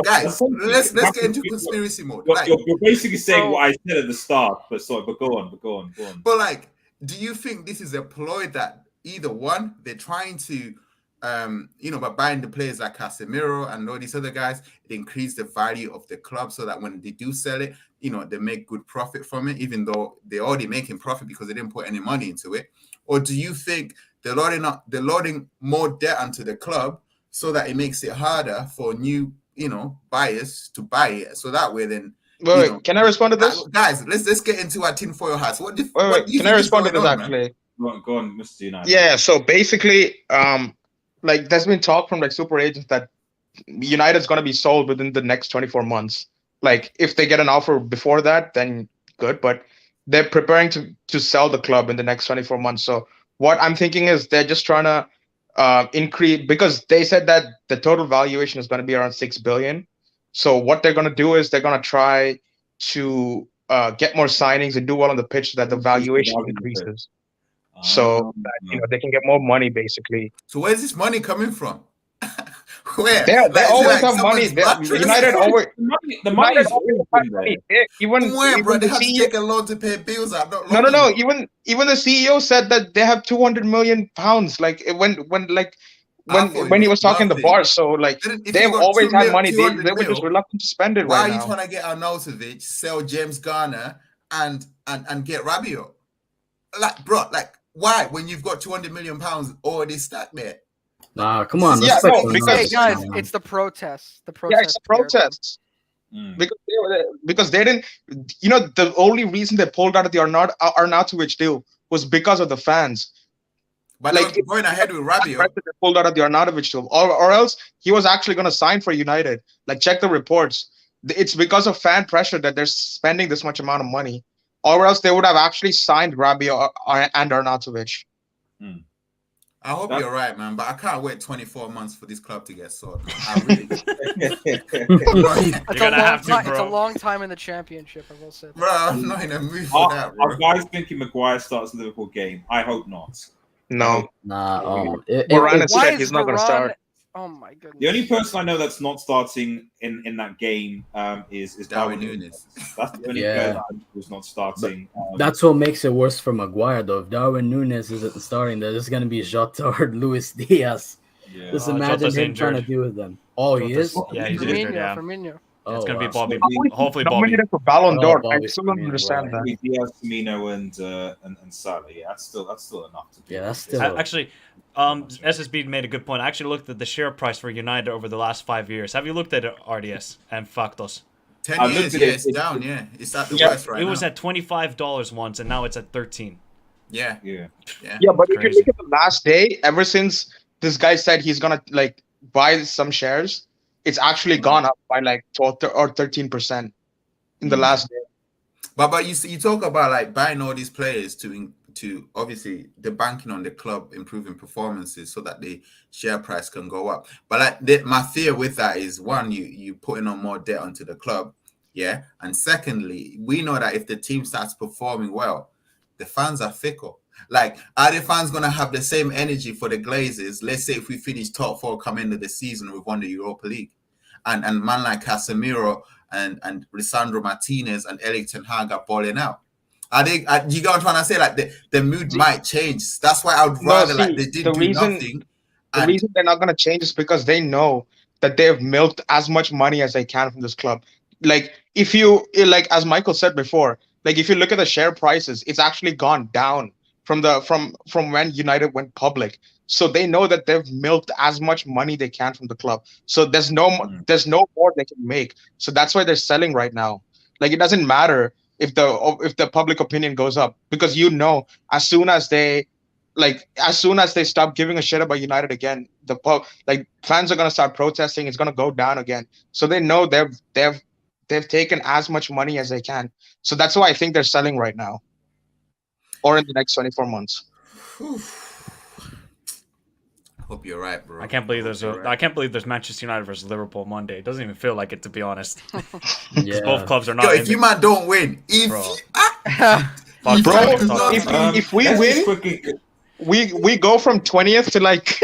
guys, let's get into conspiracy mode.
You're basically saying what I said at the start, but go on.
But like, do you think this is a ploy that either one, they're trying to, by buying the players like Casemiro and all these other guys, it increase the value of the club so that when they do sell it, they make good profit from it, even though they're already making profit because they didn't put any money into it? Or do you think they're loading more debt onto the club so that it makes it harder for new, buyers to buy it? So that way, then.
Wait, can I respond to this?
Guys, let's get into our tinfoil hats.
Can I respond to this actually?
Go on, Mr. United.
Yeah, so basically, like there's been talk from like super agents that United's going to be sold within the next 24 months. Like if they get an offer before that, then good. But they're preparing to sell the club in the next 24 months. So what I'm thinking is they're just trying to increase, because they said that the total valuation is going to be around 6 billion. So what they're going to do is they're going to try to get more signings and do well on the pitch so that the valuation increases. So that, they can get more money basically.
So where's this money coming from? Where?
They always have money. United always
the money is always there.
Even
where, bro? They have to take a loan to pay bills out. No.
Even the CEO said that they have 200 million pounds. Like when he was talking the bar. So like they've always had money. They were just reluctant to spend it.
Why are you trying to get Arnautovic, sell James Garner, and get Rabiot? Like, bro, why when you've got 200 million pounds already stacked there?
Nah, come on.
Yeah, no,
because guys, it's the protests.
Yeah, it's the protests. Because they didn't. The only reason they pulled out of the Arnautovic deal was because of the fans.
But like going ahead with Rabiot,
they pulled out of the Arnautovic deal, or else he was actually going to sign for United. Like, check the reports. It's because of fan pressure that they're spending this much amount of money, or else they would have actually signed Rabiot and Arnautovic.
I hope you're right, man, but I can't wait 24 months for this club to get sold. I really
It's a long time in the championship, I will say.
Bro, I'm not in a mood for that, bro.
Are guys thinking Maguire starts the Liverpool game? I hope not.
No.
Moran said he's not going to start. Oh my goodness.
The only person I know that's not starting in that game is
Darwin Núñez.
That's the only player who's not starting.
That's what makes it worse for Maguire, though. If Darwin Núñez isn't starting, there's going to be Jota or Luis Diaz. Yeah. Just imagine him trying to deal with them. Oh, he is?
Yeah, he's injured, yeah.
Firmino.
It's gonna be
wow.
Bobby.
He's
Hopefully, Bobby.
nominated for Ballon
Oh,
d'Or. I
Bobby
still don't
Firmino,
understand
wow.
that.
Diaz, Firmino, and Salah. Yeah, that's still enough to do.
Yeah, that's still
Actually, SSB made a good point. I actually looked at the share price for United over the last 5 years. Have you looked at it, RDS and Factos?
10
I
years,
looked at
yeah,
it,
it's
it's-
down, yeah. It's at the
Yeah,
worst right
It was
now.
at $25 once, and now it's at 13.
Yeah,
Yeah.
yeah.
Yeah, but if you
Crazy.
look at the last day, ever since this guy said he's gonna like buy some shares, it's actually gone up by like 12 or 13% in the last day.
But you talk about like buying all these players to obviously the banking on the club improving performances so that the share price can go up. But like my fear with that is one, you putting on more debt onto the club, yeah. And secondly, we know that if the team starts performing well, the fans are fickle. Like, are the fans gonna have the same energy for the Glazers? Let's say if we finish top 4 come into the season, we've won the Europa League, and man like Casemiro and Lisandro Martinez and Eric Ten Hag are balling out. You get what I'm trying to say? Like the mood might change. That's why I would rather like they did do nothing.
The reason they're not going to change is because they know that they've milked as much money as they can from this club. Like if you like, as Michael said before, like if you look at the share prices, it's actually gone down from when United went public. So they know that they've milked as much money they can from the club. So there's no more they can make. So that's why they're selling right now. Like it doesn't matter if the public opinion goes up, because as soon as they stop giving a shit about United again, fans are gonna start protesting. It's gonna go down again. So they know they've taken as much money as they can. So that's why I think they're selling right now, or in the next 24 months.
Hope you're right, bro.
I can't believe there's Manchester United versus Liverpool Monday. It doesn't even feel like it, to be honest.
Yeah.
Both clubs are not.
Yo, if you man don't win, if
we win, we go from 20th to like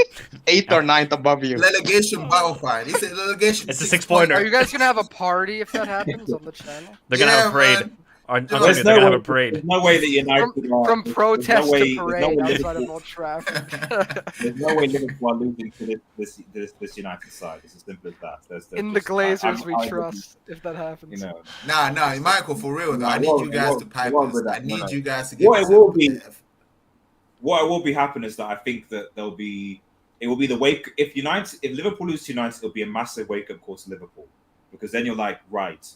8th or 9th above you.
relegation battle fight. It's a relegation.
It's a 6-pointer.
Are you guys gonna have a party if that happens on the channel?
They're gonna have a parade.
Man.
They're gonna have a parade.
There's no way that United
From protest to parade
there's
outside of Old Trafford.
There's no way Liverpool are losing to this United side. It's as simple as that.
In the Glazers we trust, if that happens.
You know.
Nah, Michael, for real though. I need you guys to pipe this. I need you guys to get
What will be happening is that I think that it will be the wake. If Liverpool lose to United, it'll be a massive wake up call to Liverpool, because then you're like, right,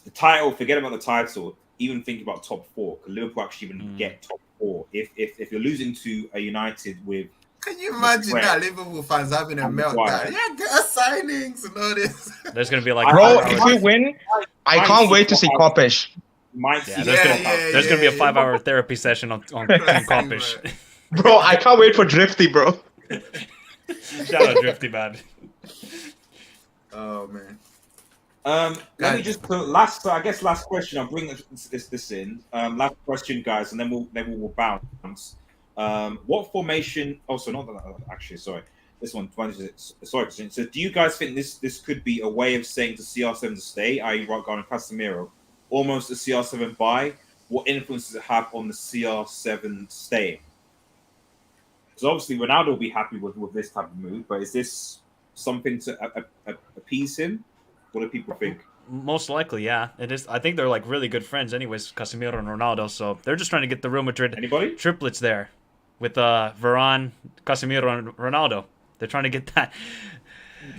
the title. Forget about the title. Even think about top 4. Could Liverpool actually even get top 4? If you're losing to a United with,
can you imagine that Liverpool fans having a meltdown? Yeah, get us signings and all this.
There's gonna be like,
bro, if we win, I can't wait to see Kopish.
There's gonna be a 5-hour therapy session on Kopish.
Bro, I can't wait for Drifty, bro.
Shout out Drifty, man.
Oh man.
Let me just put last question. I'll bring this in. Last question, guys, and then we'll bounce. What formation? Also, not that actually. Sorry, this one. Sorry. So, do you guys think this could be a way of saying to CR7 to stay, i.e., Rotgarden and Casemiro, almost a CR7 buy? What influence does it have on the CR7 staying? Because obviously Ronaldo will be happy with this type of move, but is this something to appease him? What do people think?
Most likely, yeah. It is. I think they're like really good friends, anyways, Casemiro and Ronaldo. So they're just trying to get the Real Madrid triplets there, with Varane, Casemiro, and Ronaldo. They're trying to get that.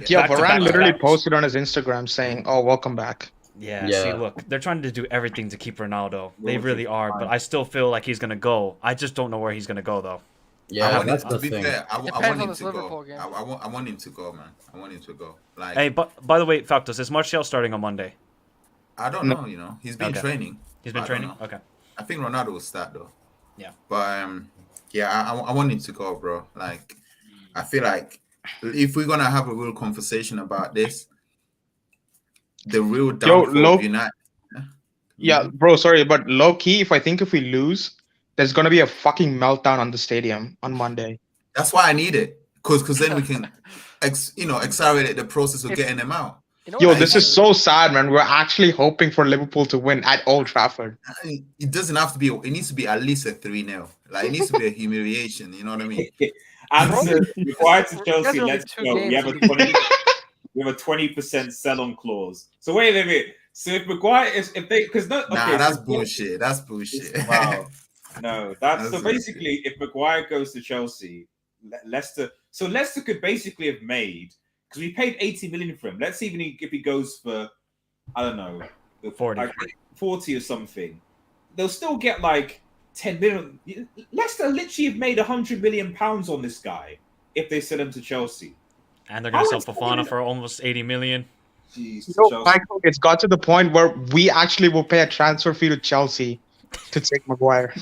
Yeah, Varane literally posted on his Instagram saying, "Oh, welcome back."
Yeah. See, look, they're trying to do everything to keep Ronaldo. They really are, but I still feel like he's gonna go. I just don't know where he's gonna go though.
Yeah,
that's the
thing.
Fair, I want him to go. I want him to go, man. I want him to go. Like,
hey, but by the way, Factos, is Martial starting on Monday?
I don't know. He's been training.
He's been training. Okay.
I think Ronaldo will start though.
Yeah.
But I want him to go, bro. Like, I feel like if we're gonna have a real conversation about this, the real downfall of United.
Yeah, bro. Sorry, but low key, if we lose, there's gonna be a fucking meltdown on the stadium on Monday.
That's why I need it, because then we can, accelerate the process of getting them out.
This is so sad, man. We're actually hoping for Liverpool to win at Old Trafford.
It doesn't have to be. It needs to be at least a 3-0. Like, it needs to be a humiliation. You know what I mean?
And required to Chelsea. Let's go. We have a 20. with a 20% sell-on clause. So wait. So if Maguire is because
that's bullshit. That's bullshit.
Wow. No, that's so
bullshit.
basically if Maguire goes to Chelsea, Leicester. So Leicester could basically have made because we paid 80 million for him. Let's see even if he goes for I don't know 40 or something. They'll still get like 10 million. Leicester literally have made 100 million pounds on this guy if they sell him to Chelsea.
And they're going to sell Fofana for almost 80 million.
Jeez,
Michael, it's got to the point where we actually will pay a transfer fee to Chelsea to take Maguire.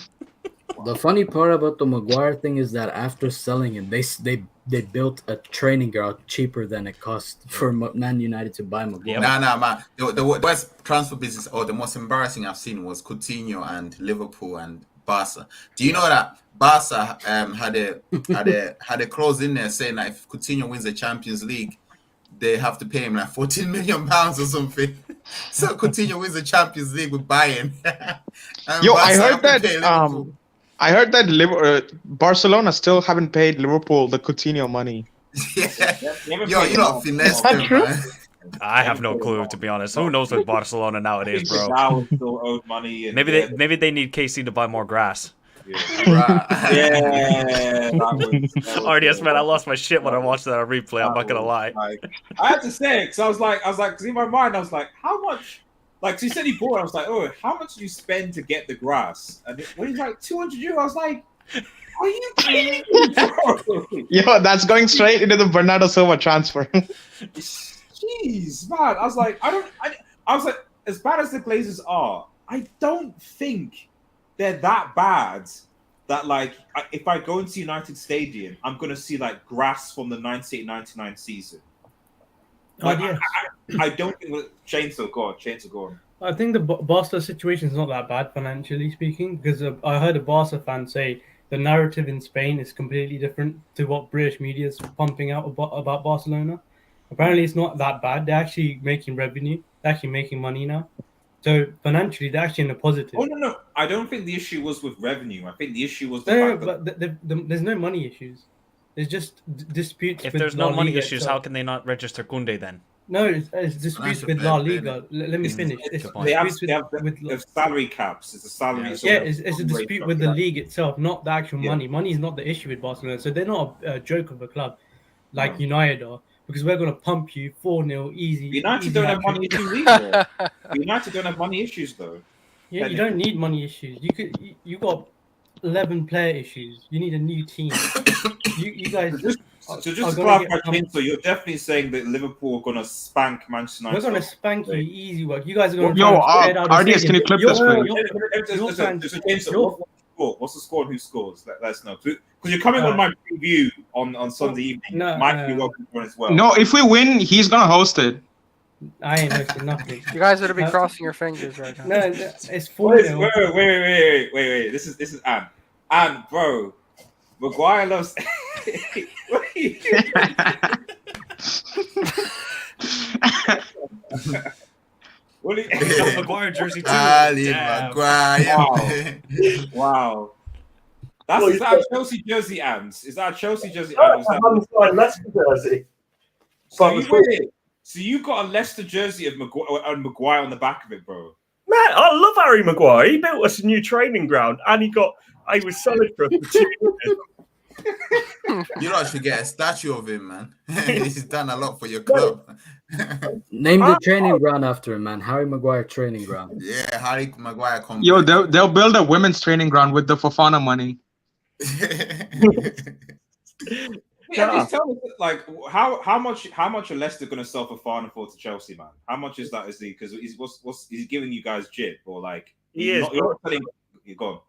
The funny part about the Maguire thing is that after selling him, they built a training ground cheaper than it cost for Man United to buy Maguire.
Nah, man. The worst transfer business or the most embarrassing I've seen was Coutinho and Liverpool and Barca. Do you know that Barca had a clause in there saying that if Coutinho wins the Champions League, they have to pay him like 14 million pounds or something. So Coutinho wins the Champions League with Bayern.
I heard that Barcelona still haven't paid Liverpool the Coutinho money.
You don't finesse them, man.
I have no clue, to be honest. Who knows with Barcelona nowadays, bro?
Now still owed money. And
Maybe they need KC to buy more grass.
Yeah,
RDS, man, I lost my shit when I watched that on replay. I'm not gonna lie.
I had to say it because I was like, because in my mind I was like, how much? Like, she said he bought. I was like, oh, how much did you spend to get the grass? And when he's like 200 euros, I was like, are you kidding me?
Yo, that's going straight into the Bernardo Silva transfer.
Jeez, man. I was like, I was like, as bad as the Glazers are, I don't think they're that bad that, like, if I go into United Stadium, I'm going to see, like, grass from the 98-99 season. Like, I don't think... Chainsaw, go on.
I think the Barca situation is not that bad, financially speaking, because I heard a Barca fan say the narrative in Spain is completely different to what British media is pumping out about Barcelona. Apparently, it's not that bad. They're actually making revenue. They're actually making money now. So financially, they're actually in a positive.
Oh, no. I don't think the issue was with revenue. I think the issue was
there's no money issues. There's just disputes.
If there's no money issues, how can they not register Koundé then?
No, it's disputes with La Liga. Let me finish.
They have salary caps. It's a salary.
It's a dispute with the league itself, not the actual money. Money is not the issue with Barcelona. So they're not a joke of a club like United are, because we're going to pump you 4-0 easy.
United don't have money issues either. United don't have money issues though.
Yeah, you don't need money issues. You got 11 player issues. You need a new team. You guys.
So just to clarify, so you're definitely saying that Liverpool are going to spank Manchester United?
We're going to spank you easy work. You guys are going to
RDS, can you clip this for me?
What's the score and who scores? Let us know. Because you're coming on my preview on Sunday evening. Might be welcome for as well.
No, if we win, he's going to host it.
I ain't hosting nothing.
You guys are to be crossing your fingers right now.
No, it's 4-0.
Wait. This is Anne. Anne, bro. Maguire loves.
Maguire jersey too.
Maguire.
Wow. Is that a Chelsea jersey, Ams? Is that a Chelsea jersey?
Leicester jersey.
So you got a Leicester jersey of Maguire on the back of it, bro.
Man, I love Harry Maguire. He built us a new training ground, and I was solid for 2 years.
You lot should get a statue of him, man. He's done a lot for your club.
Name the training ground after him, man. Harry Maguire training ground.
Yeah, Harry Maguire.
Yo, they'll build a women's training ground with the Fofana money.
Just tell me, like, how much are Leicester going to sell for Fofana for to Chelsea, man? How much is that? Is he because he's giving you guys jib or like? You're not telling. You're gone.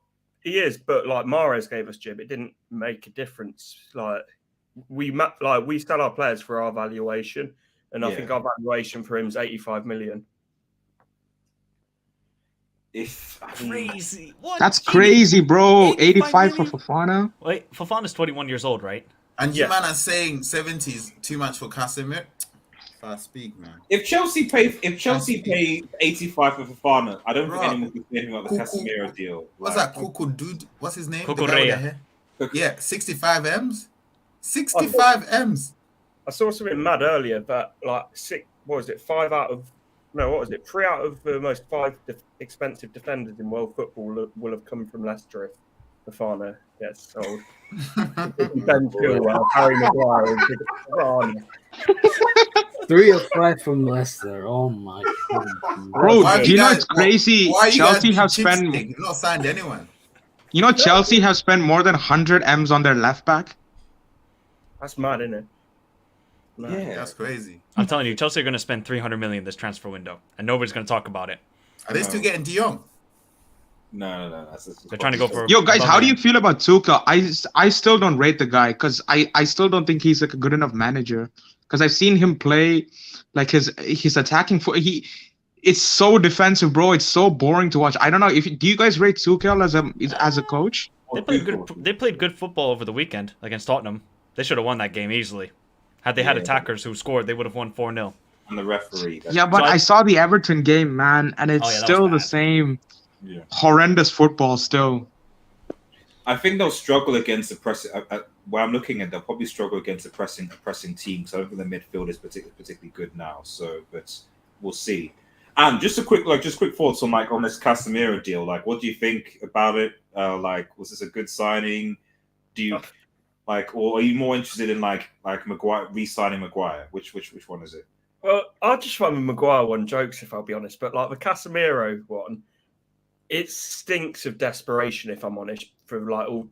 He is, but like Mahrez gave us jib, it didn't make a difference. Like we sell our players for our valuation, and I think our valuation for him is 85 million.
Crazy. What?
That's crazy, bro. 85 for Fofana.
Wait, Fofana's 21 years old, right?
And you man are saying 70 is too much for Casemiro. Fast speak, man.
If Chelsea pay 85 for Fofana, I don't think anyone can say anything about the Casemiro deal.
What's that? Cuckoo dude? What's his name?
Cucurella.
Yeah, 65 M's. 65 M's.
I saw something mad earlier that like 3 out of the most expensive defenders in world football will have come from Leicester if Fofana gets sold. Ben Chilwell, Harry Maguire, and Fofana.
3 or 5 from Leicester. Oh my goodness.
Bro, do you know it's crazy? Chelsea have spent.
You've not signed anyone.
You know, Chelsea have spent more than 100 M's on their left back.
That's mad, isn't it?
Yeah, that's crazy.
I'm telling you, Chelsea are going to spend 300 million this transfer window, and nobody's going to talk about it.
Are they still getting De Jong?
No.
They're trying to go for.
Yo, guys, how do you feel about Tuchel? I still don't rate the guy because I still don't think he's like a good enough manager. Because I've seen him play, like his attacking foot. It's so defensive, bro. It's so boring to watch. I don't know do you guys rate Tuchel as a coach?
They played good football over the weekend against Tottenham. They should have won that game easily. Had they had attackers who scored, they would have won 4-0.
And the referee.
Yeah, but I saw the Everton game, man, and it's still the same horrendous football still.
I think they'll struggle against the press. Where I'm looking at, they'll probably struggle against a pressing team. So I don't think the midfield is particularly good now. So, but we'll see. And just quick thoughts on this Casemiro deal. Like, what do you think about it? Was this a good signing? Do you or are you more interested in like Maguire re-signing Maguire? Which one is it?
Well, I just find the Maguire one jokes, if I'll be honest. But like the Casemiro one, it stinks of desperation, if I'm honest. For all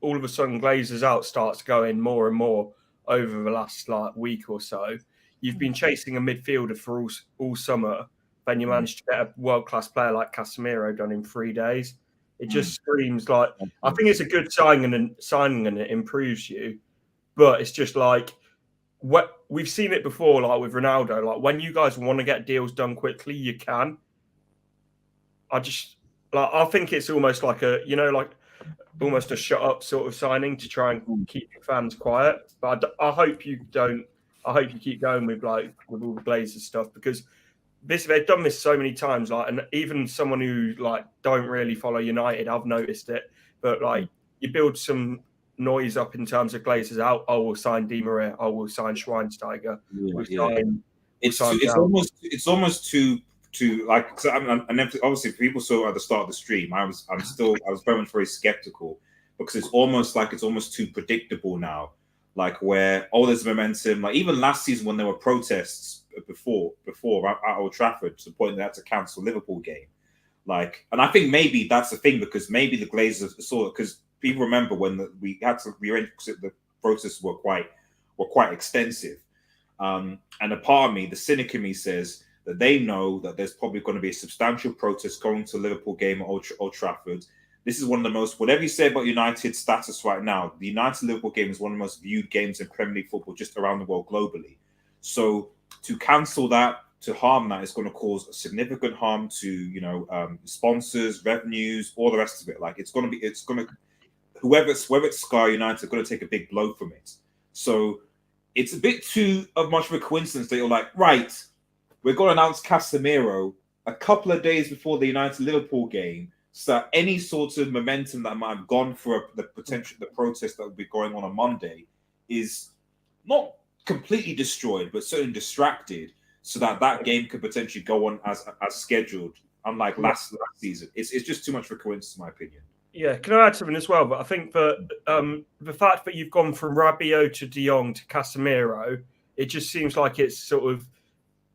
of a sudden, Glazers out starts going more and more over the last week or so. You've been chasing a midfielder for all summer, then you managed to get a world-class player like Casemiro done in 3 days. It just screams like I think it's a good signing and it improves you, but it's just like we've seen it before, like with Ronaldo. Like when you guys want to get deals done quickly, you can. I think it's almost like almost a shut up sort of signing to try and keep your fans quiet. But I hope you don't. I hope you keep going with all the Glazers stuff because they've done this so many times. And even someone who don't really follow United, I've noticed it. But you build some noise up in terms of Glazers out. Oh, we'll sign Di Maria. Oh, we'll sign Schweinsteiger.
It's almost too. And obviously people saw at the start of the stream, I was very skeptical because it's almost too predictable now. Where there's momentum. Even last season when there were protests before at Old Trafford to the point they had to cancel Liverpool game. And I think maybe that's the thing because maybe the Glazers saw it because people remember when we had to rearrange because the protests were quite extensive. And a part of me, the cynic in me says that they know that there's probably going to be a substantial protest going to the Liverpool game at Old Trafford. This is one of the most, whatever you say about United's status right now, the United-Liverpool game is one of the most viewed games in Premier League football just around the world globally. So to cancel that, to harm that, is going to cause a significant harm to, sponsors, revenues, all the rest of it. Whoever it's Sky United, going to take a big blow from it. So it's a bit too much of a coincidence that you're like, right, we're going to announce Casemiro a couple of days before the United-Liverpool game. So any sort of momentum that might have gone for the protest that will be going on Monday is not completely destroyed, but certainly distracted, so that game could potentially go on as scheduled. Unlike last season, it's just too much of a coincidence, in my opinion.
Yeah, can I add something as well? But I think that the fact that you've gone from Rabiot to De Jong to Casemiro, it just seems like it's sort of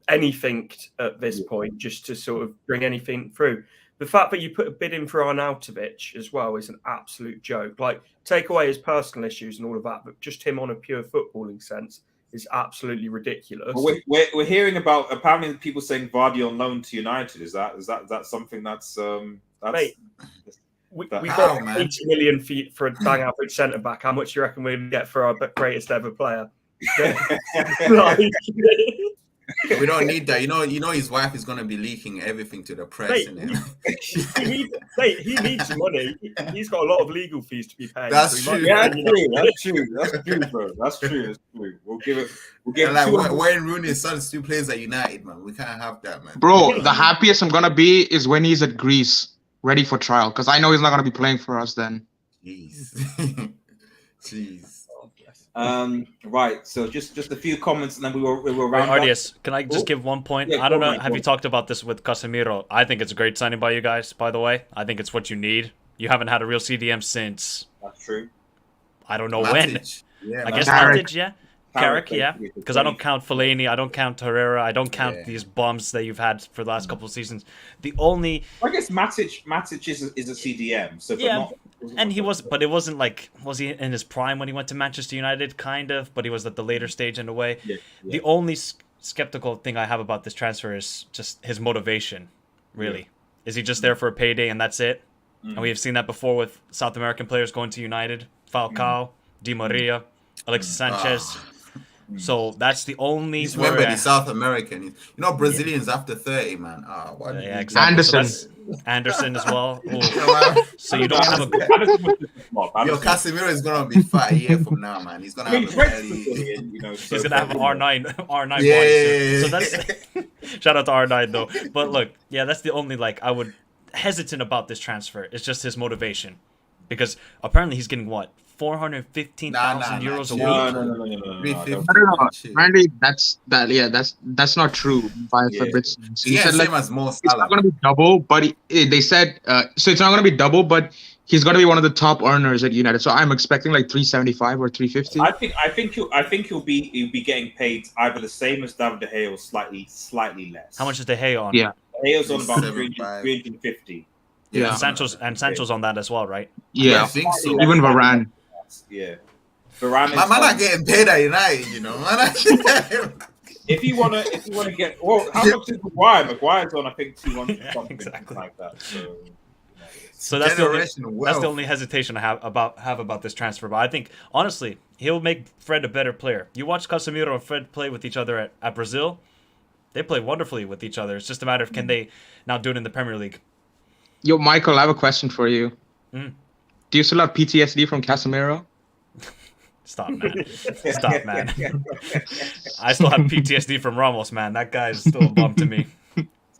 anything at this point, just to sort of bring anything through. The fact that you put a bid in for Arnautovic as well is an absolute joke. Take away his personal issues and all of that, but just him on a pure footballing sense is absolutely ridiculous.
Well, we're hearing about apparently people saying Vardy on loan to United. Is that something that's
Mate, we got 80 million for a bang average centre back. How much do you reckon we're going to get for our greatest ever player?
We don't need that. You know his wife is going to be leaking everything to the press.
He needs money. He's got a lot of legal fees to be paid.
That's true.
That's true, bro. That's true. We'll give it.
Wayne Rooney's son still plays at United, man. We can't have that, man.
Bro, the happiest I'm going to be is when he's at Greece, ready for trial, because I know he's not going to be playing for us then.
Jeez.
Right. So just a few comments, and then we will
Wait,
round up.
RDS, can I just give one point?
Yeah,
I don't
go
know.
on,
Have
go
you
on.
talked about this with Casemiro? I think it's a great signing by you guys, by the way. I think it's what you need. You haven't had a real CDM since,
That's true.
I don't know when.
Matic. Yeah,
I guess
Carrick.
Matic, yeah.
Carrick,
Carrick, yeah.
basically, the
Because I don't
20.
count Fellaini, I don't count Herrera, I don't count
Yeah.
these bums that you've had for the last couple of seasons. The only,
I guess Matic is a CDM. So, but
Yeah,
not,
and he was, but it wasn't like, was he in his prime when he went to Manchester United? Kind of, but he was at the later stage in a way.
Yeah, yeah.
The only skeptical thing I have about this transfer is just his motivation. Really, is he just there for a payday and that's it? And we have seen that before with South American players going to United, Falcao, Di Maria, Alexis Sanchez. So that's the only
He's
worry.
remember the South American. You know, Brazilians after 30, man. Why did
Yeah,
you-
exactly. So
Anderson.
that's Anderson as well. Ooh.
man.
So you don't have a.
Yo, Casemiro is gonna be fat a year from now, man. He's gonna have a belly.
He's gonna have an R9 body
Yeah.
soon. So that's shout out to R9 though. But look, yeah, that's the only I would hesitant about this transfer. It's just his motivation, because apparently he's getting what 415,000 euros a week.
No.
350.
I don't know. Apparently, that's not true. By
Yeah.
Fabrice. He
Yeah,
said
same as Mo
it's not
Salah.
going to be double, but they said so it's not going to be double, but he's going to be one of the top earners at United. So I'm expecting like 375 or 350.
I think he'll be getting paid either the same as David De Gea or slightly less.
How much is De Gea on?
Yeah.
De Gea's on about
375.
350.
Yeah.
And Sancho's on that as well, right?
Yeah,
I think so.
even Varane.
Yeah. Varane is
Man, man,
on-
are getting paid at United, you know, man.
if you wanna get how much is Maguire? Maguire's on I think 200
Yeah,
something
exactly.
like that.
So that's the
Generational
that's the
wealth.
only hesitation I have about this transfer. But I think honestly, he'll make Fred a better player. You watch Casemiro and Fred play with each other at Brazil. They play wonderfully with each other. It's just a matter of can they now do it in the Premier League.
Yo, Michael, I have a question for you.
Mm.
Do you still have PTSD from Casemiro?
Stop, man. Stop, man. I still have PTSD from Ramos, man. That guy's still a bum to me.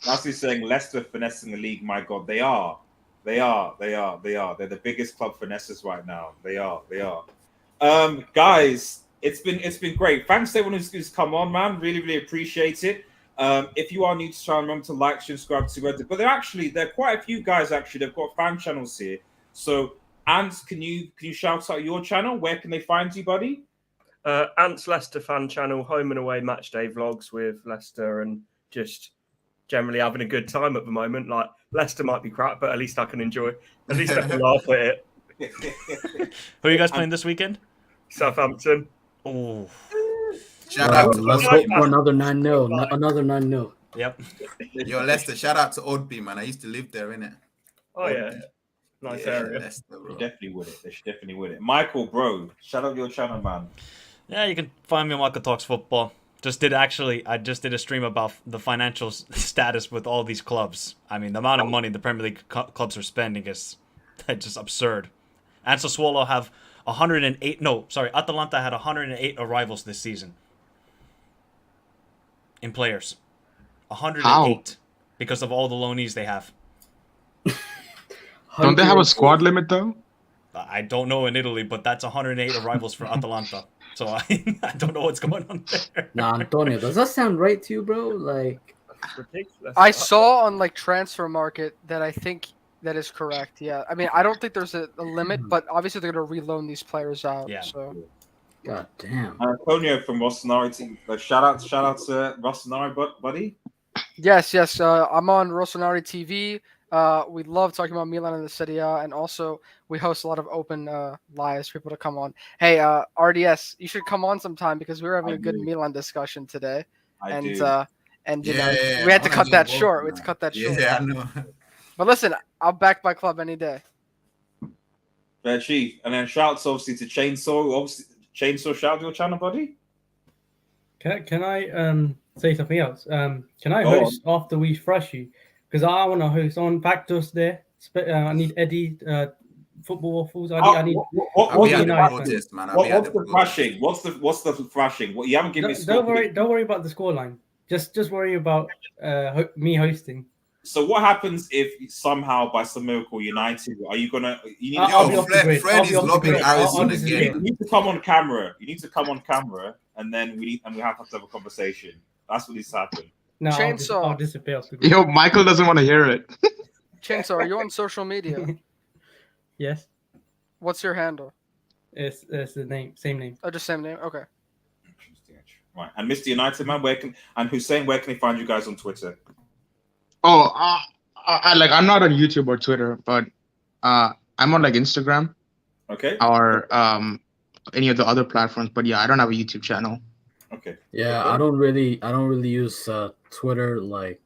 Nasty saying Leicester finessing the league. My God, they are. They're the biggest club finesses right now. They are. Guys, it's been great. Thanks to everyone who's come on, man. Really appreciate it. If you are new to channel, remember to like, subscribe to Reddit. But there are quite a few guys actually. They've got fan channels here. So, Ants, can you shout out your channel? Where can they find you, buddy?
Ants Leicester fan channel, home and away match day vlogs with Leicester, and just generally having a good time at the moment. Like Leicester might be crap, but at least I can enjoy. At least I can laugh at it.
Who are you guys playing this weekend?
Southampton.
Oh,
Shout out to
Let's hope for another 9-0. Another 9-0.
yep.
Yo, Leicester, shout out to Oldby, man. I used to live there, innit?
Oh yeah, nice area.
Leicester, bro.
They should definitely win it. Michael, bro, shout out your channel, man.
Yeah, you can find me on Michael Talks Football. I just did a stream about the financial status with all these clubs. I mean, the amount of money the Premier League clubs are spending is just absurd. And Sassuolo have 108. No, sorry, Atalanta had 108 arrivals this season in players. 108
How?
because of all the loanees they have.
Don't they have a squad limit though?
I don't know in Italy, but that's 108 arrivals for Atalanta. So I don't know what's going on there.
Nah, Antonio, does that sound right to you, bro? Like,
Ridiculous.
I saw on Transfer Market that I think that is correct. Yeah, I mean I don't think there's a limit, but obviously they're gonna reloan these players out.
Yeah.
So
god damn.
Antonio from Rossoneri team. Shout out to Rossoneri, buddy.
yes, I'm on Rossoneri TV. We love talking about Milan and the Serie A, and also we host a lot of open lives for people to come on. Hey, RDS, you should come on sometime because we were having a good Milan discussion today, and you know we had to cut that short. We had to cut that short.
Yeah, I know.
But listen, I'll back my club any day.
Fair chief. And then shouts obviously to Chainsaw. Obviously, Chainsaw, shout out your channel, buddy.
Can I say something else? Can I
Go
host after we thrash you? Because I want to host on back to us there. I need Eddie football waffles. I need.
I'll be at the
United
protest, man. I'll be at
What's the thrashing? What's the thrashing? What you haven't given me.
Don't worry about the scoreline. Just worry about me hosting.
So what happens if somehow by some miracle United are you gonna? You need,
I'll be off the grid.
Fred is lobbing Harrison
I'll
again.
you need to come on camera. You need to come on camera, and then we have to have a conversation. That's what needs to happen.
No,
Chainsaw.
I'll disappear off the grid.
Yo, Michael doesn't want to hear it.
Chainsaw, are you on social media?
Yes,
What's your handle?
it's the same name.
Oh, just same name. Okay.
Right. And Mr. United man, Hussein, where can they find you guys on Twitter?
Oh, I'm not on YouTube or Twitter, but I'm on like Instagram.
Okay.
Or any of the other platforms. But yeah, I don't have a YouTube channel.
Okay.
Yeah,
okay.
I don't really use Twitter. Like,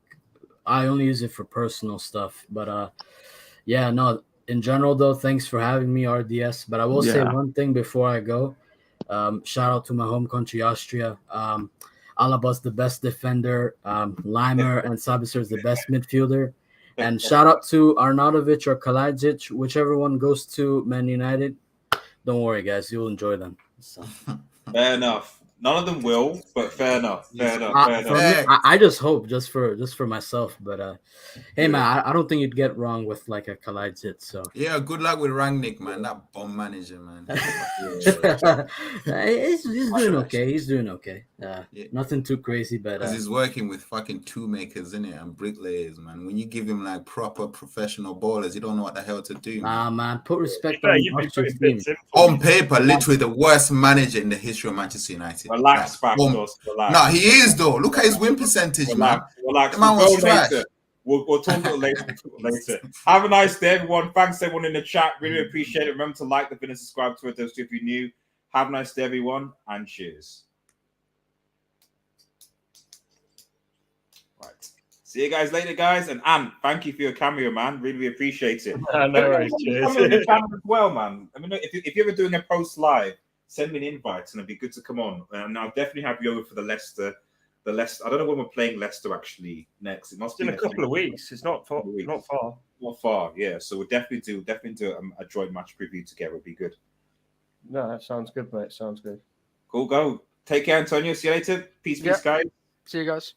I only use it for personal stuff. But yeah, no. In general, though, thanks for having me, RDS. But I will say one thing before I go. Shout out to my home country, Austria. Alaba's the best defender. Limer and Sabitzer is the best midfielder. And shout out to Arnautovic or Kalajic, whichever one goes to Man United. Don't worry, guys. You'll enjoy them. So.
Fair enough. None of them will, but fair enough. Fair enough.
I just hope, just for myself. But hey, man, I don't think you'd get wrong with like a Kalajic. So
yeah, good luck with Rangnick, man. That bomb manager, man.
he's doing okay. He's doing okay. Nothing too crazy, but
he's working with fucking two makers, isn't it, and bricklayers, man. When you give him like proper professional ballers, you don't know what the hell to do.
Man, put respect on Austria's team.
On paper, literally the worst manager in the history of Manchester United.
Relax, relax.
No, he is though. Look at his win percentage, man.
Relax.
The man was trash.
We'll talk about it later. Have a nice day, everyone. Thanks everyone in the chat. Really appreciate it. Remember to like the video and subscribe to it if you're new. Have a nice day, everyone, and cheers. Right. See you guys later, guys. And Anne, thank you for your cameo, man. Really appreciate it.
No worries. Cheers.
As well, man. I mean, if you're ever doing a post live, send me an invite, and it'd be good to come on. And I'll definitely have you over for the Leicester. I don't know when we're playing Leicester actually next. It must be
in a couple of weeks. It's not far. Not far.
Not far. Yeah. So we'll definitely do a joint match preview together. It'd be good.
No, that sounds good, mate. Sounds good.
Cool. Go. Take care, Antonio. See you later. Peace, guys.
See you guys.